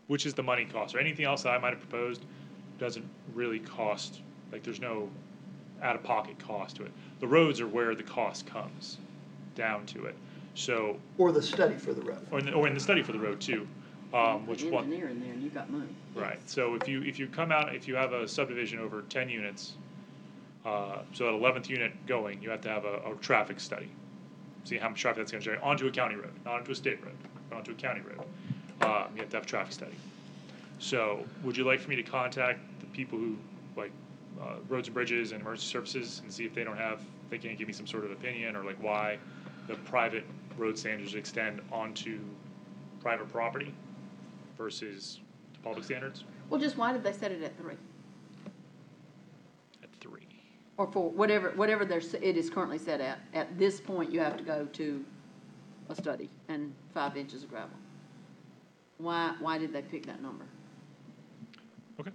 which is the money cost, or anything else that I might have proposed, doesn't really cost, like there's no out-of-pocket cost to it. The roads are where the cost comes down to it. So, Or the study for the road. or in the study for the road too, which Put one? engineer in there and you got money. Right, so if you have a subdivision over 10 units, so that 11th unit going, you have to have a traffic study. See how much traffic that's gonna generate onto a county road, not onto a state road, but onto a county road. You have to have a traffic study. So, would you like for me to contact the people who, like, Roads and Bridges and Emergency Services, and see if they can't give me some sort of opinion, or like why the private road standards extend onto private property versus the public standards Well, just why did they set it at 3? at 3? Or for whatever it is currently set at this point, you have to go to a study and 5 inches of gravel. Why did they pick that number? Okay,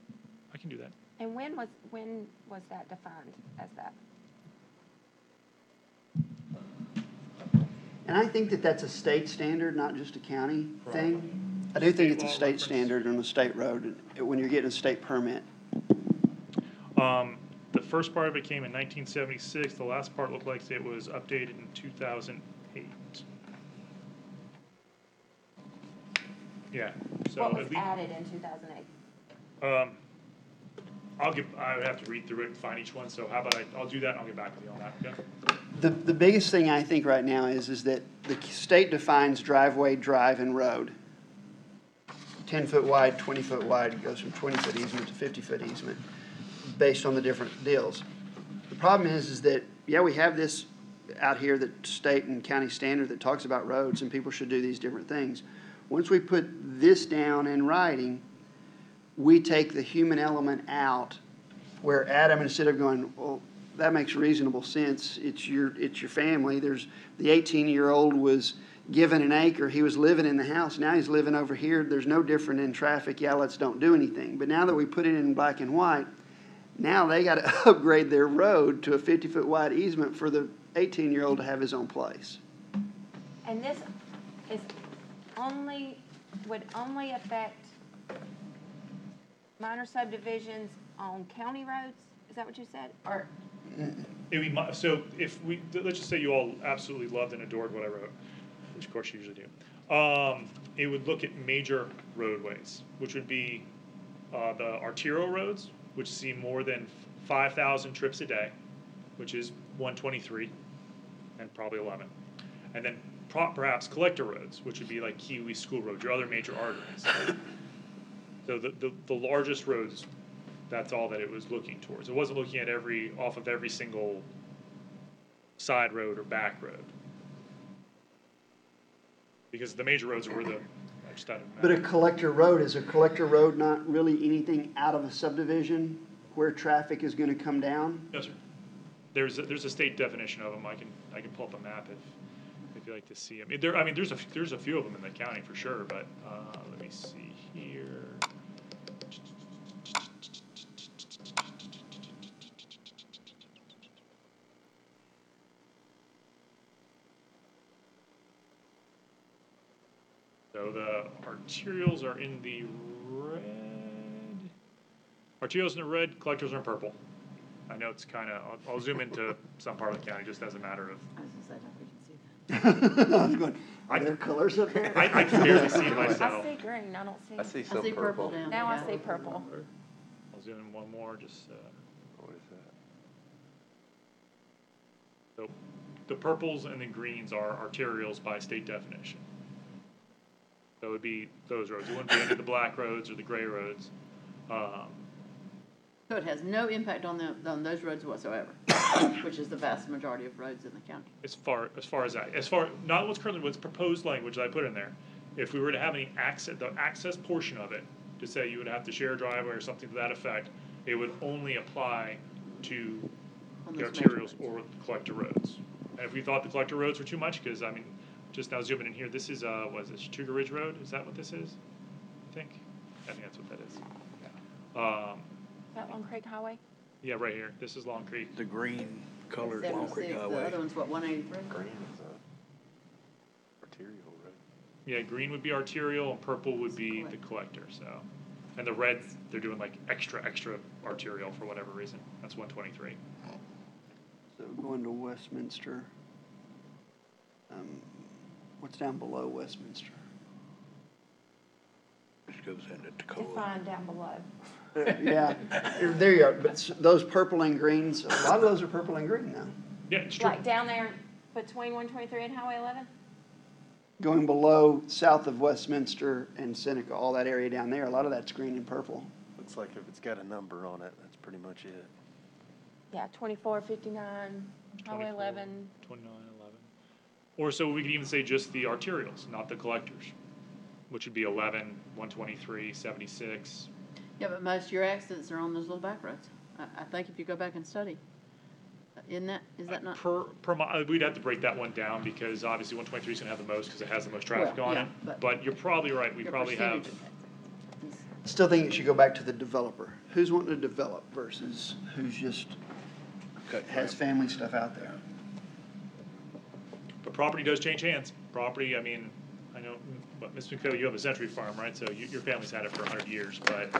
I can do that. And when was that defined as that? And I think that that's a state standard, not just a county thing. I do think it's a state standard on a state road when you're getting a state permit. The first part of it came in 1976. The last part looked like it was updated in 2008. Yeah. So What at was least, added in 2008? I would have to read through it and find each one. So how about I'll do that and I'll get back with you on that. Okay. The biggest thing I think right now is that the state defines driveway, drive, and road. 10-foot wide, 20-foot wide, it goes from 20-foot easement to 50-foot easement, based on the different deals. The problem is that, yeah, we have this out here, that state and county standard that talks about roads, and people should do these different things. Once we put this down in writing, we take the human element out, where Adam, instead of going, well, that makes reasonable sense, it's your family. The 18-year-old was given an acre, he was living in the house, now he's living over here, there's no different in traffic, yeah, let's don't do anything. But now that we put it in black and white, now they got to upgrade their road to a 50-foot wide easement for the 18-year-old to have his own place. And this is would only affect minor subdivisions on county roads? Is that what you said? Or, So let's just say you all absolutely loved and adored what I wrote, which of course you usually do. It would look at major roadways, which would be the arterial roads, which see more than 5,000 trips a day, which is 123 and probably 11. And then perhaps collector roads, which would be like Kiwi School Road, your other major arteries. So the largest roads, that's all that it was looking towards. It wasn't looking at off of every single side road or back road. Because the major roads are where I just don't know. But a collector road, is a collector road not really anything out of a subdivision where traffic is going to come down? No, sir. There's a state definition of them. I can pull up a map if you like to see them. There's a few of them in the county for sure, but let me see So the arterials are in the red. Arterials in the red, collectors are in purple. I know it's kind of, I'll zoom into some part of the county just as a matter of, I was gonna say, I hope we can see that. I was going, are there colors up there? I can barely see I myself. see green, I don't see. I see I some see purple purple. down. Now I yeah. see purple. I'll zoom in one more, just, What is that? so the purples and the greens are arterials by state definition. So it would be those roads. It wouldn't be any of the black roads or the gray roads. So it has no impact on on those roads whatsoever, which is the vast majority of roads in the county. As far as that, not what's proposed language that I put in there. If we were to have any access, the access portion of it, to say you would have to share a driveway or something to that effect, it would only apply to On the those major arterials or the collector roads. And if we thought the collector roads were too much, because I mean, just now zooming in here, this is, what is this, Sugar Ridge Road? Is that what this is? I think that's what that is. Is that Long Creek Highway? Yeah, right here. This is Long Creek. The green colored Long 76, Creek the Highway. other one's what, 183? Green is a arterial road. Yeah, green would be arterial and purple would be the collector, so. And the red, they're doing like extra arterial for whatever reason. That's 123. So going to Westminster. What's down below Westminster? Which goes into Tacoma. Define down below. Yeah, there you are, but those purple and greens, a lot of those are purple and green now. Yeah, it's true. Like down there between 123 and Highway 11? Going below, south of Westminster and Seneca, all that area down there, a lot of that's green and purple. Looks like if it's got a number on it, that's pretty much it. Yeah, 24, 59, Highway 24, 11. 29, 11. Or so we could even say just the arterials, not the collectors, which would be 11, 123, 76. Yeah, but most of your accidents are on those little back roads. I think if you go back and study, is that not? We'd have to break that one down because obviously 123 is going to have the most because it has the most traffic Well, on yeah, it. but But you're probably right. We your probably have. percentage of that. Still think it should go back to the developer. Who's wanting to develop versus who's just has family stuff out there? But property does change hands. Property, I mean, I know, but Ms. McCo, you have a Century Farm, right? So your family's had it for 100 years, but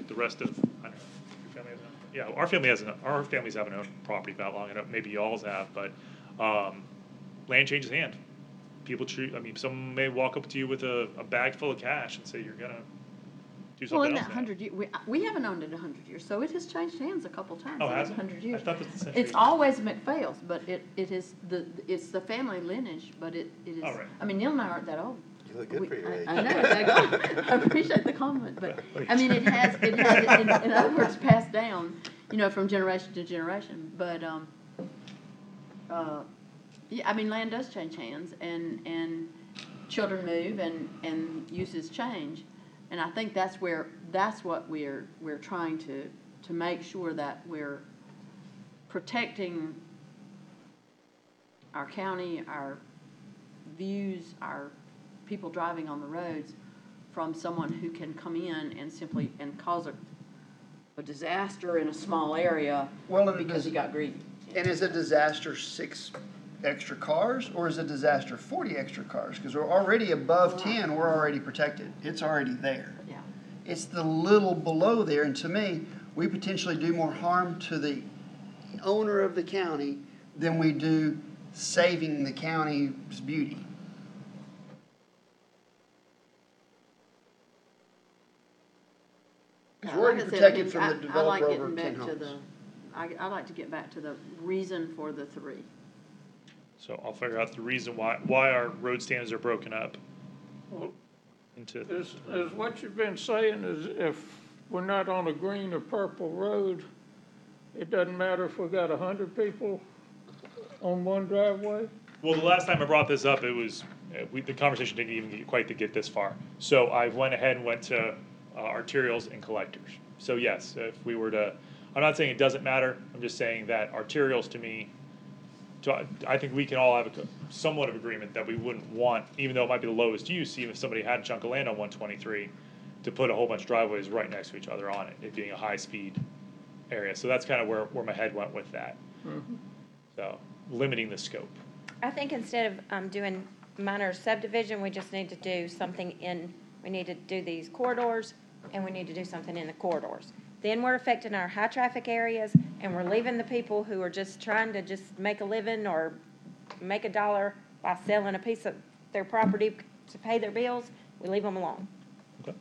the rest of, I don't know, your family hasn't. Yeah, our families haven't owned property that long. I know maybe y'all's have, but land changes hand. People treat. I mean, someone may walk up to you with a bag full of cash and say you're gonna do Well, something in else. that 100 years, we haven't owned it 100 years, so it has changed hands a couple times Oh, in has those it? 100 years. I thought that's the Century. It's always McPhail's, but it is it's the family lineage, but it is. All right. I mean, Neil and I aren't that old. You look good for your age. I know, daggone. I appreciate the compliment, but, I mean, it has, in other words, passed down, from generation to generation, but, yeah, I mean, land does change hands, and children move, and uses change, and I think that's what we're trying to make sure that we're protecting our county, our views, our people driving on the roads from someone who can come in and simply cause a disaster in a small area Well, and because he got greedy. And is a disaster 6 extra cars or is a disaster 40 extra cars? Because we're already above 10, we're already protected. It's already there. Yeah. It's the little below there, and to me, we potentially do more harm to the owner of the county than we do saving the county's beauty. Because we're already Like I said, protected from the I like developer getting over 10 back to homes. I like to get back to the reason for the 3. So I'll figure out the reason why our road standards are broken up into. Is what you've been saying is if we're not on a green or purple road, it doesn't matter if we got 100 people on one driveway? Well, the last time I brought this up, it was, the conversation didn't even get this far. So I went ahead and went to arterials and collectors. So yes, if we were to, I'm not saying it doesn't matter, I'm just saying that arterials to me, I think we can all have somewhat of agreement that we wouldn't want, even though it might be the lowest use, even if somebody had a chunk of land on 123, to put a whole bunch of driveways right next to each other on it, it being a high-speed area. So that's kind of where my head went with that. So limiting the scope. I think instead of doing minor subdivision, we just need to do something we need to do these corridors, and we need to do something in the corridors. Then we're affecting our high-traffic areas, and we're leaving the people who are just trying to just make a living or make a dollar by selling a piece of their property to pay their bills, we leave them alone. Okay.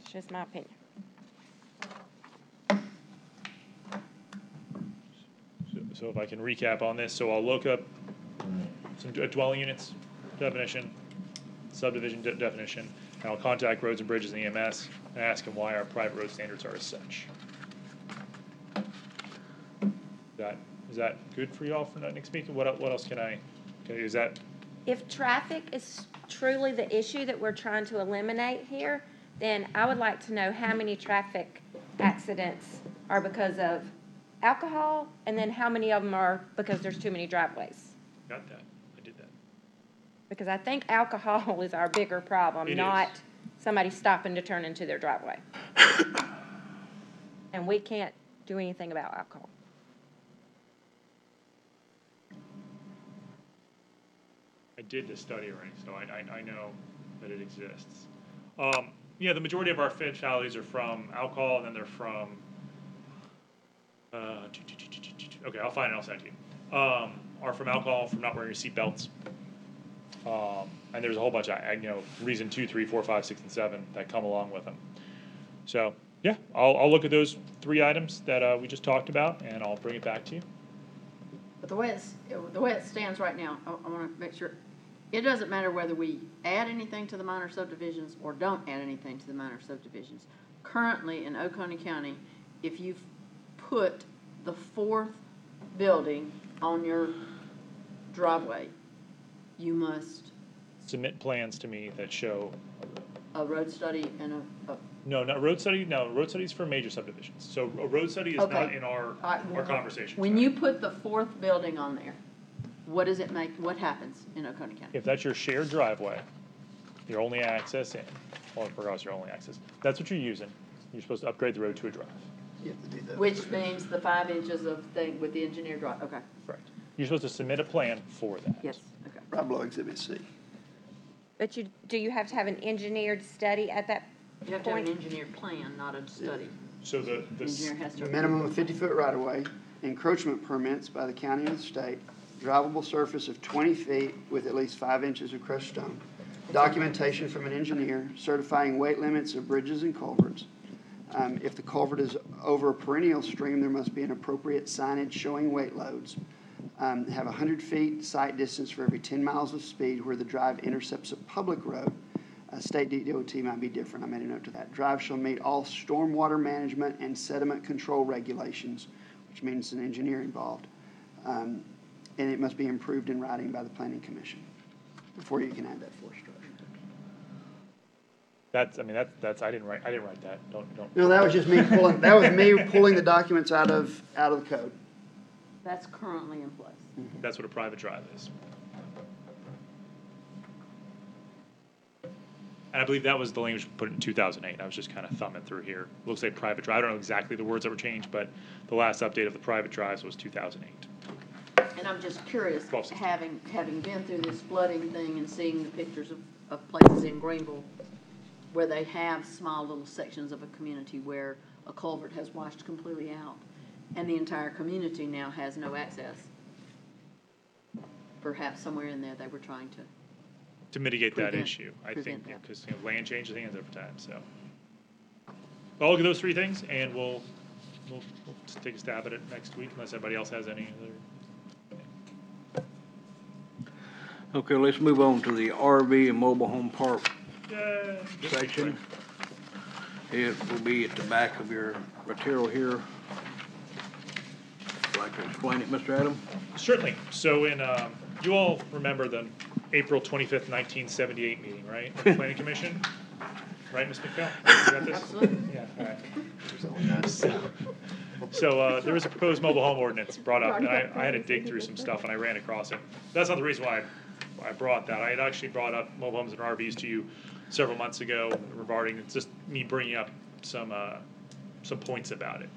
It's just my opinion. So if I can recap on this, so I'll look up some dwelling units definition, subdivision definition, and I'll contact Roads and Bridges and EMS and ask them why our private road standards are as such. Is that good for y'all for next meeting? What else is that? If traffic is truly the issue that we're trying to eliminate here, then I would like to know how many traffic accidents are because of alcohol, and then how many of them are because there's too many driveways. Got that. I did that. Because I think alcohol is our bigger problem, It is. not somebody stopping to turn into their driveway. And we can't do anything about alcohol. I did this study already, so I know that it exists. Yeah, the majority of our fatalities are from alcohol, and then they're from, okay, I'll find it, I'll send it to you. Are from alcohol, from not wearing your seatbelts. And there's a whole bunch of, reason 2, 3, 4, 5, 6, and 7 that come along with them. So, yeah, I'll look at those 3 items that we just talked about, and I'll bring it back to you. But the way it stands right now, I want to make sure, it doesn't matter whether we add anything to the minor subdivisions or don't add anything to the minor subdivisions. Currently, in Oconee County, if you've put the 4th building on your driveway, you must Submit plans to me that show, a road study and no, road studies for major subdivisions. So a road study is Okay. not in our conversation. When you put the 4th building on there, what does it make, what happens in Oconee County? If that's your shared driveway, your only access in, well, regardless, your only access, that's what you're using, you're supposed to upgrade the road to a drive. You have to do that. Which means the 5 inches of thing with the engineered drive, okay, Correct. You're supposed to submit a plan for that. yes, okay. Right below Exhibit C. But do you have to have an engineered study at that You have to have an point? engineered plan, not a study. So the Engineer has to. Minimum of 50-foot right-of-way, encroachment permits by the county or the state, drivable surface of 20 feet with at least 5 inches of crushed stone, documentation from an engineer certifying weight limits of bridges and culverts. If the culvert is over a perennial stream, there must be an appropriate signage showing weight loads. Have 100 feet sight distance for every 10 miles of speed where the drive intercepts a public road. State DOT might be different. I made a note to that. Drive shall meet all stormwater management and sediment control regulations, which means an engineer involved. And it must be improved in writing by the planning commission before you can add that force structure. I didn't write that, don't. No, that was just me pulling, the documents out of the code. That's currently in place. That's what a private drive is. And I believe that was the language put in 2008. I was just kind of thumbing through here. Looks like private drive. I don't know exactly the words that were changed, but the last update of the private drives was 2008. And I'm just curious, 1260. having been through this flooding thing and seeing the pictures of places in Greenville where they have small little sections of a community where a culvert has washed completely out and the entire community now has no access. Perhaps somewhere in there they were trying to mitigate that Prevent- issue, I think, prevent that. because land changes hands over time, so. I'll look at those 3 things, and we'll just take a stab at it next week, unless anybody else has any other. Okay, let's move on to the RV and mobile home park Yay. section. It will be at the back of your material here. Would you like to explain it, Mr. Adam? Certainly. So you all remember the April 25th, 1978 meeting, right? Of the Planning Commission? Right, Ms. McPhail? You got this? Absolutely. Yeah, all right. So there was a proposed mobile home ordinance brought up, and I had to dig through some stuff, and I ran across it. That's not the reason why I brought that. I had actually brought up mobile homes and RVs to you several months ago regarding, it's just me bringing up some points about it.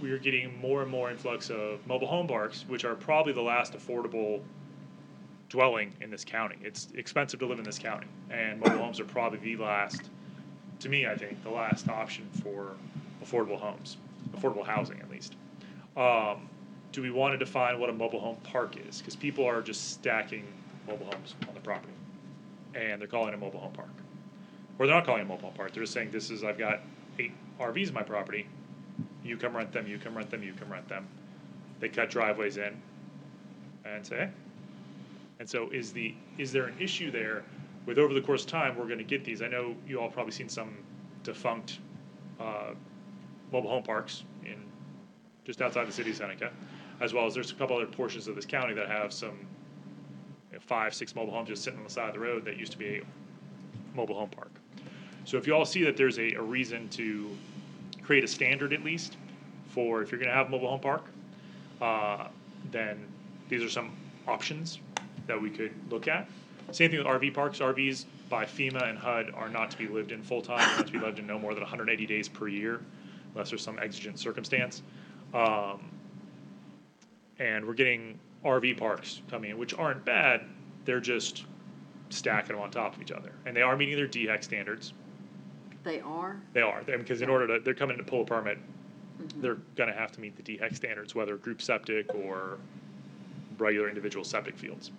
We are getting more and more influx of mobile home parks, which are probably the last affordable dwelling in this county. It's expensive to live in this county, and mobile homes are probably the last, to me, I think, the last option for affordable homes, affordable housing at least. Do we want to define what a mobile home park is? Because people are just stacking mobile homes on the property, and they're calling it a mobile home park. Or they're not calling it a mobile home park, they're just saying, I've got 8 RVs in my property, you come rent them, you come rent them, you come rent them. They cut driveways in and say, hey. And so is there an issue there with over the course of time, we're gonna get these? I know you all probably seen some defunct, mobile home parks just outside the city of Seneca, as well as there's a couple other portions of this county that have some 5, 6 mobile homes just sitting on the side of the road that used to be a mobile home park. So if you all see that there's a reason to create a standard at least for if you're gonna have a mobile home park, then these are some options that we could look at. Same thing with RV parks. RVs by FEMA and HUD are not to be lived in full-time, they're not to be lived in no more than 180 days per year, unless there's some exigent circumstance. And we're getting RV parks coming in, which aren't bad, they're just stacking them on top of each other. And they are meeting their DHEC standards. They are? They are, because in order to, they're coming to pull a permit, they're gonna have to meet the DHEC standards, whether group septic or regular individual septic fields.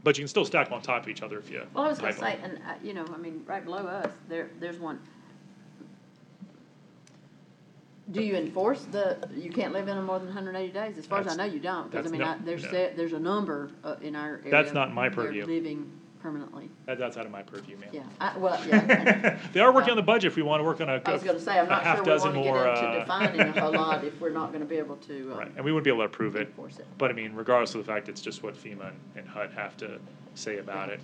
But you can still stack them on top of each other if you. Well, I was gonna type 'em. say, and, you know, I mean, right below us, there's one. Do you enforce you can't live in them more than 180 days? As far as I know, you don't, because I mean, there's a number in our area. That's not my they're purview. Living permanently. That's outside of my purview, man. Yeah, They are working on the budget if we wanna work on I was gonna say, I'm not half sure we dozen wanna more, get into defining a whole lot if we're not gonna be able to, Right, and we wouldn't be able to approve it, enforce it. but I mean, regardless of the fact, it's just what FEMA and HUD have to say about it.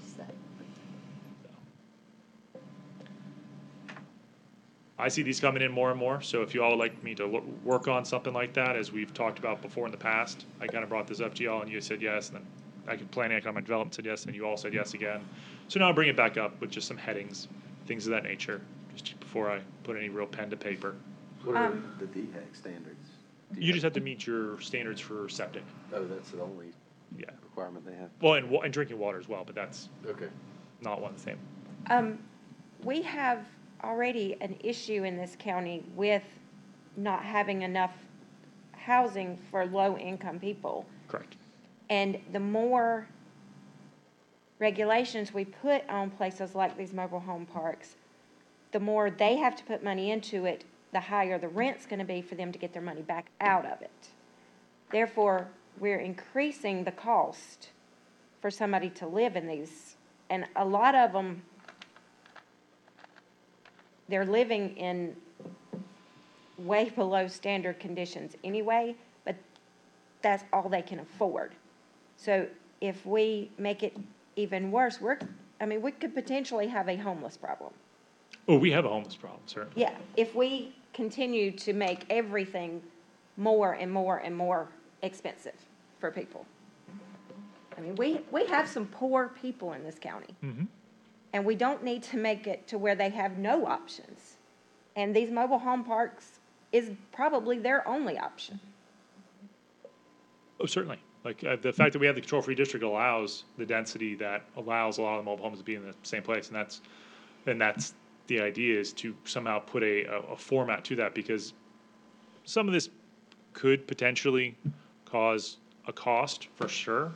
I see these coming in more and more, so if you all would like me to work on something like that, as we've talked about before in the past, I kind of brought this up to y'all and you said yes, and then I could plan economic development said yes, and you all said yes again. So now I'll bring it back up with just some headings, things of that nature, just before I put any real pen to paper. What are the DHEC standards? You just have to meet your standards for septic, Oh, that's the only yeah. requirement they have? Well, and drinking water as well, but that's Okay. not one and the same. We have already an issue in this county with not having enough housing for low-income people. Correct. And the more regulations we put on places like these mobile home parks, the more they have to put money into it, the higher the rent's gonna be for them to get their money back out of it. Therefore, we're increasing the cost for somebody to live in these. And a lot of them, they're living in way below standard conditions anyway, but that's all they can afford. So if we make it even worse, we could potentially have a homeless problem. Oh, we have a homeless problem, certainly. Yeah, if we continue to make everything more and more and more expensive for people. I mean, we have some poor people in this county. Mm-hmm. And we don't need to make it to where they have no options. And these mobile home parks is probably their only option. Oh, certainly. Like, the fact that we have the control-free district allows the density that allows a lot of the mobile homes to be in the same place, and that's the idea, is to somehow put a format to that, because some of this could potentially cause a cost, for sure.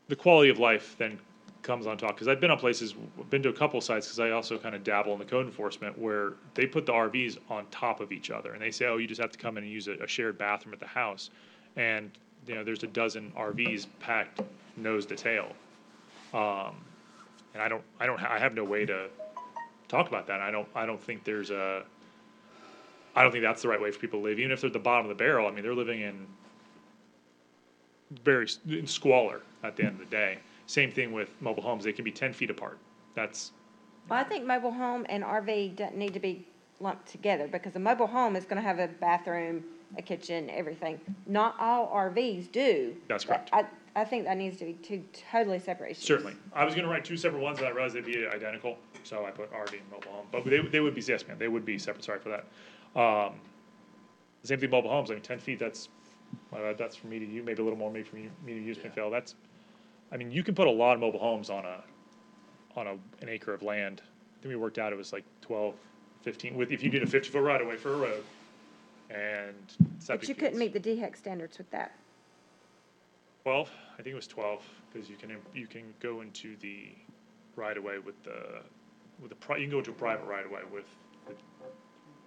The quality of life then comes on top, because I've been on places, been to a couple of sites, because I also kind of dabble in the code enforcement, where they put the RVs on top of each other, and they say, oh, you just have to come in and use a shared bathroom at the house, and, you know, there's a dozen RVs packed nose to tail. And I have no way to talk about that. I don't think that's the right way for people to live, even if they're at the bottom of the barrel. I mean, they're living in in squalor at the end of the day. Same thing with mobile homes. They can be 10 feet apart. Well, I think mobile home and RV don't need to be lumped together, because a mobile home is gonna have a bathroom, a kitchen, everything. Not all RVs do. That's correct. I think that needs to be two totally separate issues. Certainly. I was gonna write 2 separate ones, and I realized they'd be identical, so I put RV and mobile home. But they would be, yes, ma'am, they would be separate. Sorry for that. The same thing, mobile homes. I mean, 10 feet, that's Well, that's from me to you, maybe a little more maybe from me to you, Smithville. That's, I mean, you can put a lot of mobile homes on an acre of land. I think we worked out it was like 12, 15, with, if you did a 50-foot right of way for a road and But septic you couldn't fields. meet the DHEC standards with that. 12, I think it was 12, because you can go into the right of way with the, you can go into a private right of way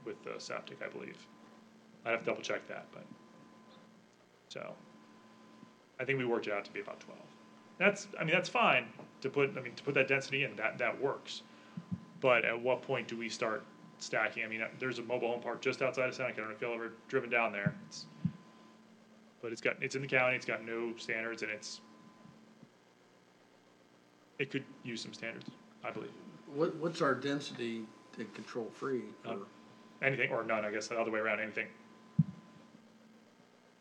with the septic, I believe. I'd have to double check that, but, so, I think we worked it out to be about 12. That's fine to put that density in, that works. But at what point do we start stacking? I mean, there's a mobile home park just outside of Seneca. I don't know if you've ever driven down there. But it's in the county, it's got no standards, and it could use some standards, I believe. What's our density to control free? None. Anything, or none, I guess, the other way around, anything.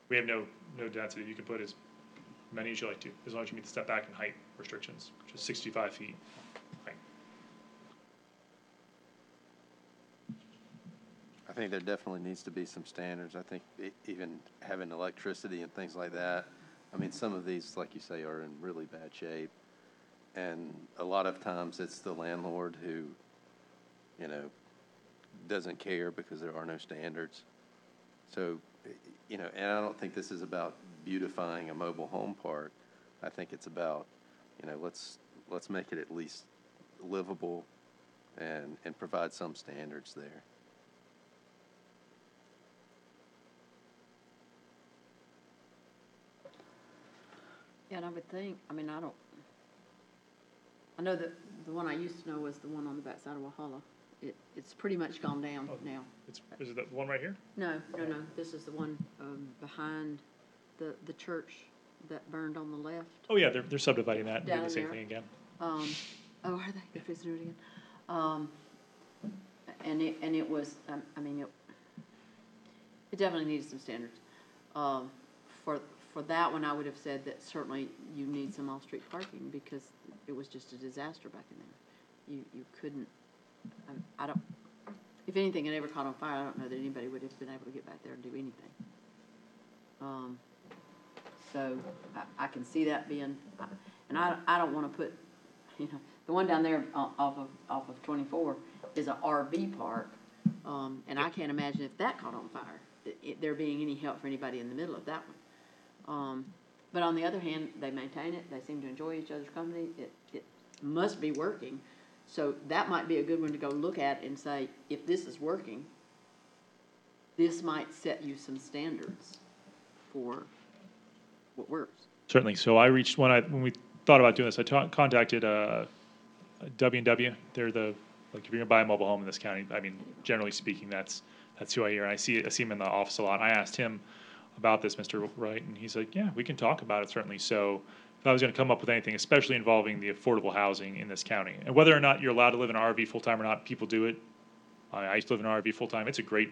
We have no density. You can put as many as you like to, as long as you meet the step back and height restrictions, which is 65 feet. Right. I think there definitely needs to be some standards. I think even having electricity and things like that, I mean, some of these, like you say, are in really bad shape. And a lot of times it's the landlord who, doesn't care because there are no standards. So, and I don't think this is about beautifying a mobile home park. I think it's about, let's make it at least livable and provide some standards there. Yeah, and I would think, I know that the one I used to know was the one on the backside of Walhalla. It's pretty much gone down now. Is it the one right here? No, this is the one, behind the church that burned on the left. Oh, yeah, they're subdividing that and doing the Down same there. thing again. Oh, are they? They're fixing to do it again. And it was, it definitely needed some standards. For that one, I would have said that certainly you need some off-street parking because it was just a disaster back in there. You couldn't, if anything had ever caught on fire, I don't know that anybody would have been able to get back there and do anything. So I can see that being, and I don't want to put, the one down there off of 24 is a RV park, and I can't imagine if that caught on fire, there being any help for anybody in the middle of that one. But on the other hand, they maintain it, they seem to enjoy each other's company, it must be working. So that might be a good one to go look at and say, if this is working, this might set you some standards for what works. Certainly. So I reached, when we thought about doing this, I contacted W&W. They're like, if you're going to buy a mobile home in this county, generally speaking, that's who I hear. And I see him in the office a lot. I asked him about this, Mr. Wright, and he's like, yeah, we can talk about it, certainly. So if I was going to come up with anything, especially involving the affordable housing in this county, and whether or not you're allowed to live in an RV full-time or not, people do it. I used to live in an RV full-time. It's a great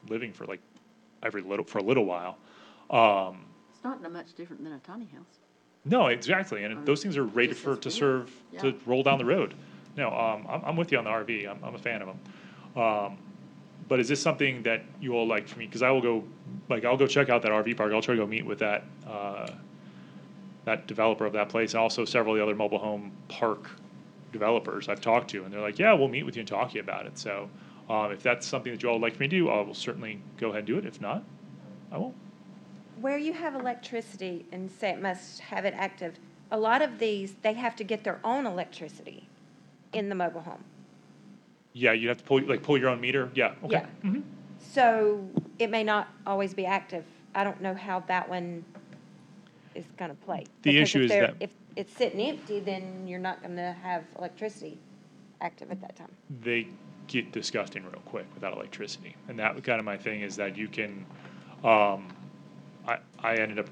living for for a little while. It's not that much different than a tiny house. No, exactly, and those things are rated to roll down the road. No, I'm with you on the RV. I'm a fan of them. But is this something that you all like for me? Because I'll go check out that RV park. I'll try to go meet with that developer of that place, and also several of the other mobile home park developers I've talked to, and they're like, yeah, we'll meet with you and talk to you about it. So if that's something that you all would like for me to do, I will certainly go ahead and do it. If not, I won't. Where you have electricity and say it must have it active, a lot of these, they have to get their own electricity in the mobile home. Yeah, you have to pull your own meter. Yeah. Okay. Yeah. So it may not always be active. I don't know how that one is going to play. The Because issue is that if it's sitting empty, then you're not going to have electricity active at that time. they get disgusting real quick without electricity, and that kind of my thing is that you can. I ended up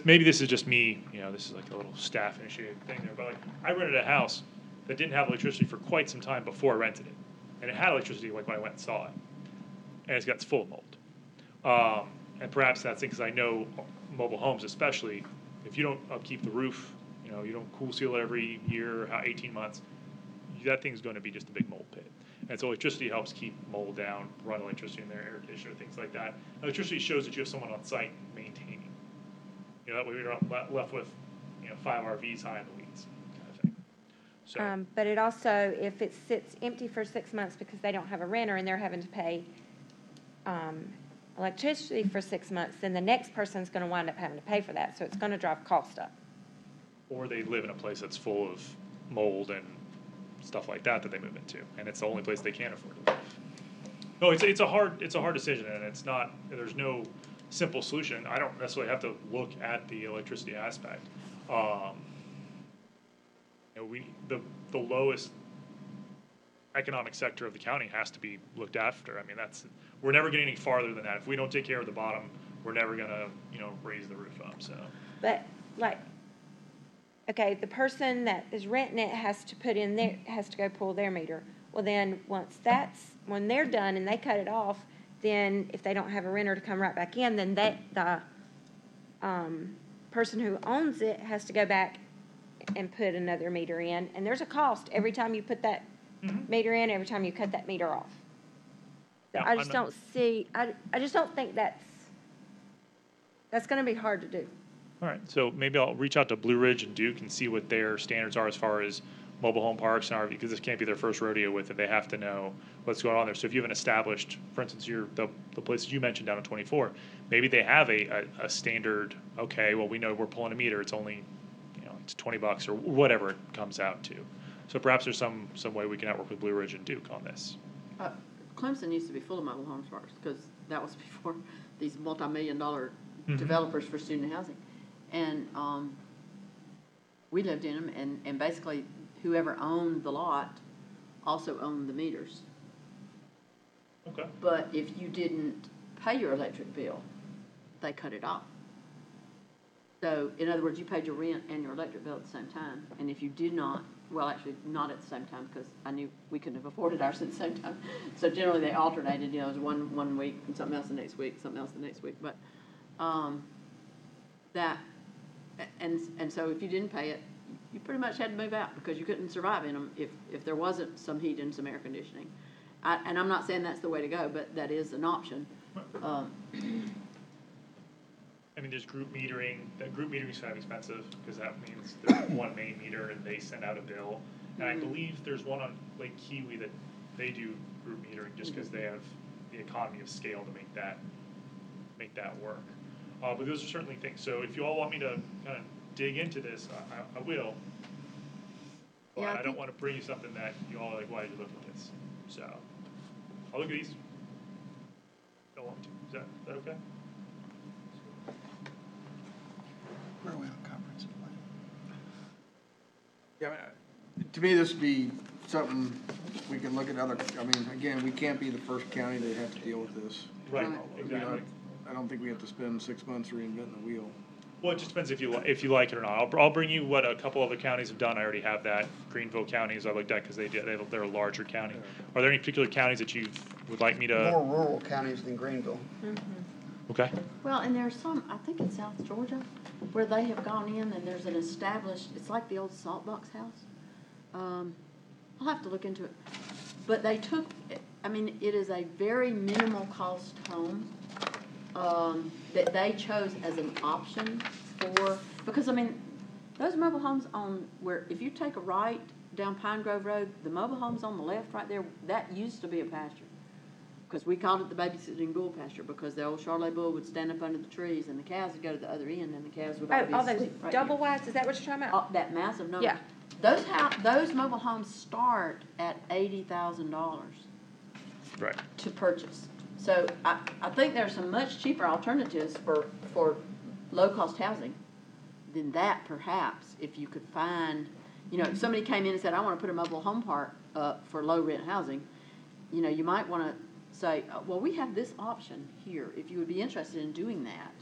maybe this is just me, this is like a little staff initiated thing there, but I rented a house that didn't have electricity for quite some time before I rented it, and it had electricity when I went and saw it, and it's full of mold, and perhaps that's it because I know mobile homes, especially if you don't upkeep the roof, you don't cool seal it every year, 18 months, that thing's going to be just a big mold pit. And so electricity helps keep mold down, run electricity in there, air conditioner, things like that. Electricity shows that you have someone on site maintaining. You know, that way we're not left with, 5 RVs high in the weeds kind of thing. So, But it also, if it sits empty for 6 months because they don't have a renter and they're having to pay electricity for 6 months, then the next person's gonna wind up having to pay for that, so it's gonna drive cost up. or they live in a place that's full of mold and stuff like that they move into, and it's the only place they can afford to live. No, it's a hard decision, and it's not, there's no simple solution. I don't necessarily have to look at the electricity aspect. The lowest economic sector of the county has to be looked after. I mean, we're never getting any farther than that. If we don't take care of the bottom, we're never gonna, raise the roof up, so. But, like, okay, the person that is renting it has to go pull their meter. Well, then, when they're done and they cut it off, then if they don't have a renter to come right back in, then the person who owns it has to go back and put another meter in, and there's a cost every time you put that meter in, every time you cut that meter off. So Yeah, I just don't think that's gonna be hard to do. All right, so maybe I'll reach out to Blue Ridge and Duke and see what their standards are as far as mobile home parks and RV, because this can't be their first rodeo with it. They have to know what's going on there. So if you have an established, for instance, the places you mentioned down in 24, maybe they have a standard, okay, well, we know we're pulling a meter, it's only, it's $20 or whatever it comes out to. So perhaps there's some way we can network with Blue Ridge and Duke on this. Clemson used to be full of mobile home parks, because that was before these multi-million-dollar developers for student housing. And we lived in them, and basically whoever owned the lot also owned the meters. Okay. But if you didn't pay your electric bill, they cut it off. So, in other words, you paid your rent and your electric bill at the same time. And if you did not, well, actually, not at the same time, because I knew we couldn't have afforded ours at the same time. So generally, they alternated, it was one week and something else the next week, something else the next week. But and so if you didn't pay it, you pretty much had to move out, because you couldn't survive in them if there wasn't some heat and some air conditioning. And I'm not saying that's the way to go, but that is an option. I mean, there's group metering. That group metering is kind of expensive, because that means there's one main meter and they send out a bill. And I believe there's one on Lake Kiwi that they do group metering just because they have the economy of scale to make that work. But those are certainly things. So if you all want me to kind of dig into this, I will. But Yeah, I I don't think- want to bring you something that you all are like, why did you look at this? So I'll look at these. Don't want to. Is that okay? Where are we on comprehensive plan? Yeah, to me, this would be something we can look at again, we can't be the first county that have to deal with this. Right, You know, exactly. I don't think we have to spend 6 months reinventing the wheel. Well, it just depends if you like it or not. I'll bring you what a couple other counties have done. I already have that. Greenville County, as I looked at, because they're a larger county. Are there any particular counties that you would like me to? More rural counties than Greenville. Okay. Well, and there's some, I think in South Georgia, where they have gone in and there's an established, it's like the old Salt Box House. I'll have to look into it. But they took, it is a very minimal cost home that they chose as an option because those mobile homes if you take a right down Pine Grove Road, the mobile homes on the left right there, that used to be a pasture. Because we called it the babysitting bull pasture, because the old Charolais bull would stand up under the trees and the cows would go to the other end, and the cows would all be All those asleep right double here. wides, is that what you're talking about? That massive number. Yeah. Those mobile homes start at $80,000 Right. to purchase. So I think there's some much cheaper alternatives for low-cost housing than that, perhaps, if you could find, if somebody came in and said, I want to put a mobile home park up for low-rent housing, you might want to say, well, we have this option here, if you would be interested in doing that.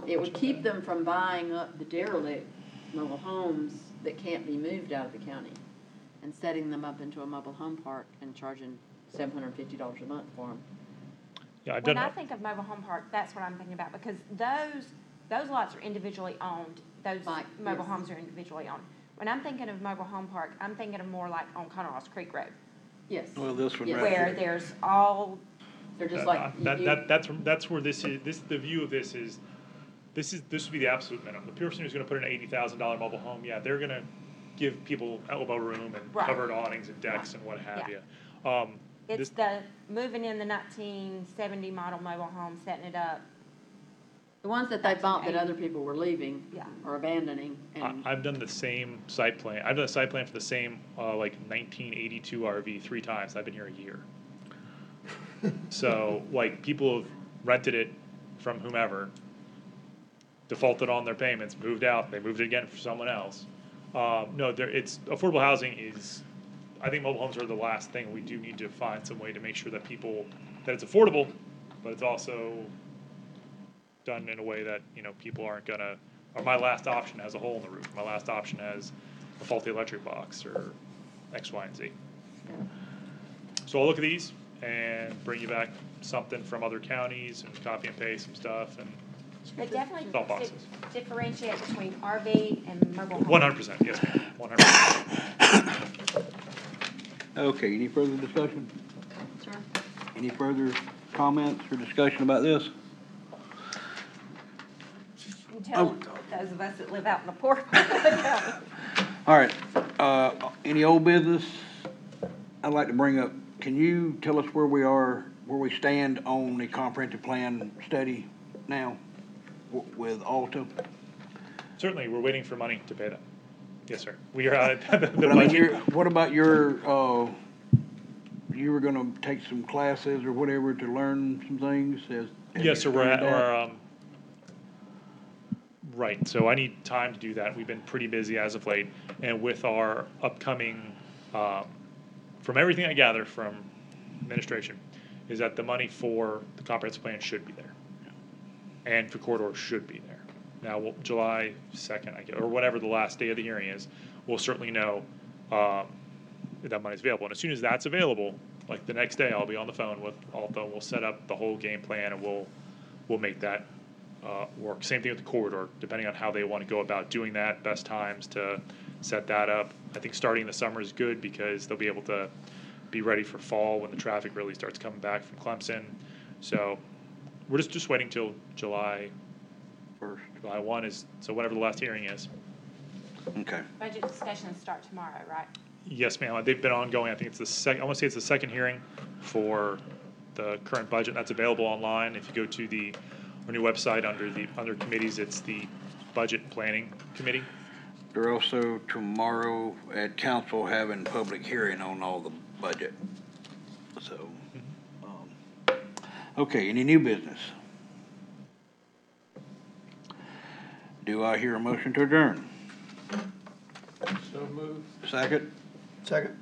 It would keep them from buying up the derelict mobile homes that can't be moved out of the county and setting them up into a mobile home park and charging $750 a month for them. Yeah, I've done When I that. think of mobile home park, that's what I'm thinking about, because those lots are individually owned. Those Like, mobile yes. homes are individually owned. When I'm thinking of mobile home park, I'm thinking of more like on Conroe Creek Road, Yes. Well, this one Yes. right where here. there's all, They're just like, That's where this is. The view of this is This would be the absolute minimum. The person who's gonna put in an $80,000 mobile home, yeah, they're gonna give people elbow room and Right. covered awnings and decks and what have Yeah. you. It's the moving in the 1970 model mobile home, setting it up. The ones that they bought that other people were leaving Yeah. or abandoning, and I've done the same site plan. I've done a site plan for the same, like 1982 RV 3 times. I've been here a year. So, like, people have rented it from whomever, defaulted on their payments, moved out, they moved it again for someone else. No, it's, affordable housing is, I think mobile homes are the last thing. We do need to find some way to make sure that that it's affordable, but it's also done in a way that, people aren't gonna, or my last option has a hole in the roof, my last option has a faulty electric box, or X, Y, and Z. So I'll look at these and bring you back something from other counties and copy and paste some stuff and But definitely Thought boxes. differentiate between RV and mobile home. 100%, yes ma'am, 100%. Okay, any further discussion? sure. Any further comments or discussion about this? Until those of us that live out in the poor part of the county. All right, any old business I'd like to bring up? Can you tell us where we stand on the comprehensive plan study now with Alta? Certainly, we're waiting for money to pay that. Yes, sir. We are, the But I mean, budget, what about you were gonna take some classes or whatever to learn some things as? yes, so we're at, that? or, right, so I need time to do that. We've been pretty busy as of late, and with our upcoming, from everything I gather from administration, is that the money for the comprehensive plan should be there. And for corridor should be there. Now, July 2nd, I guess, or whatever the last day of the hearing is, we'll certainly know if that money's available. And as soon as that's available, like the next day, I'll be on the phone with Alta, we'll set up the whole game plan, and we'll make that work. Same thing with the corridor, depending on how they want to go about doing that, best times to set that up. I think starting in the summer is good because they'll be able to be ready for fall when the traffic really starts coming back from Clemson. So we're just waiting till July 1st. July 1 is, so whatever the last hearing is. Okay, Budget discussions start tomorrow, right? Yes, ma'am. They've been ongoing. I think it's the second, I want to say it's the second hearing for the current budget. That's available online. If you go to our new website under committees, it's the Budget and Planning Committee. they're also tomorrow at council having public hearing on all the budget, so. Okay, any new business? Do I hear a motion to adjourn? So moved. Second? Second.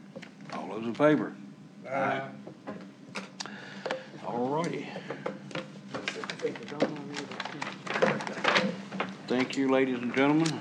All those in favor? Aye. All righty. Thank you, ladies and gentlemen.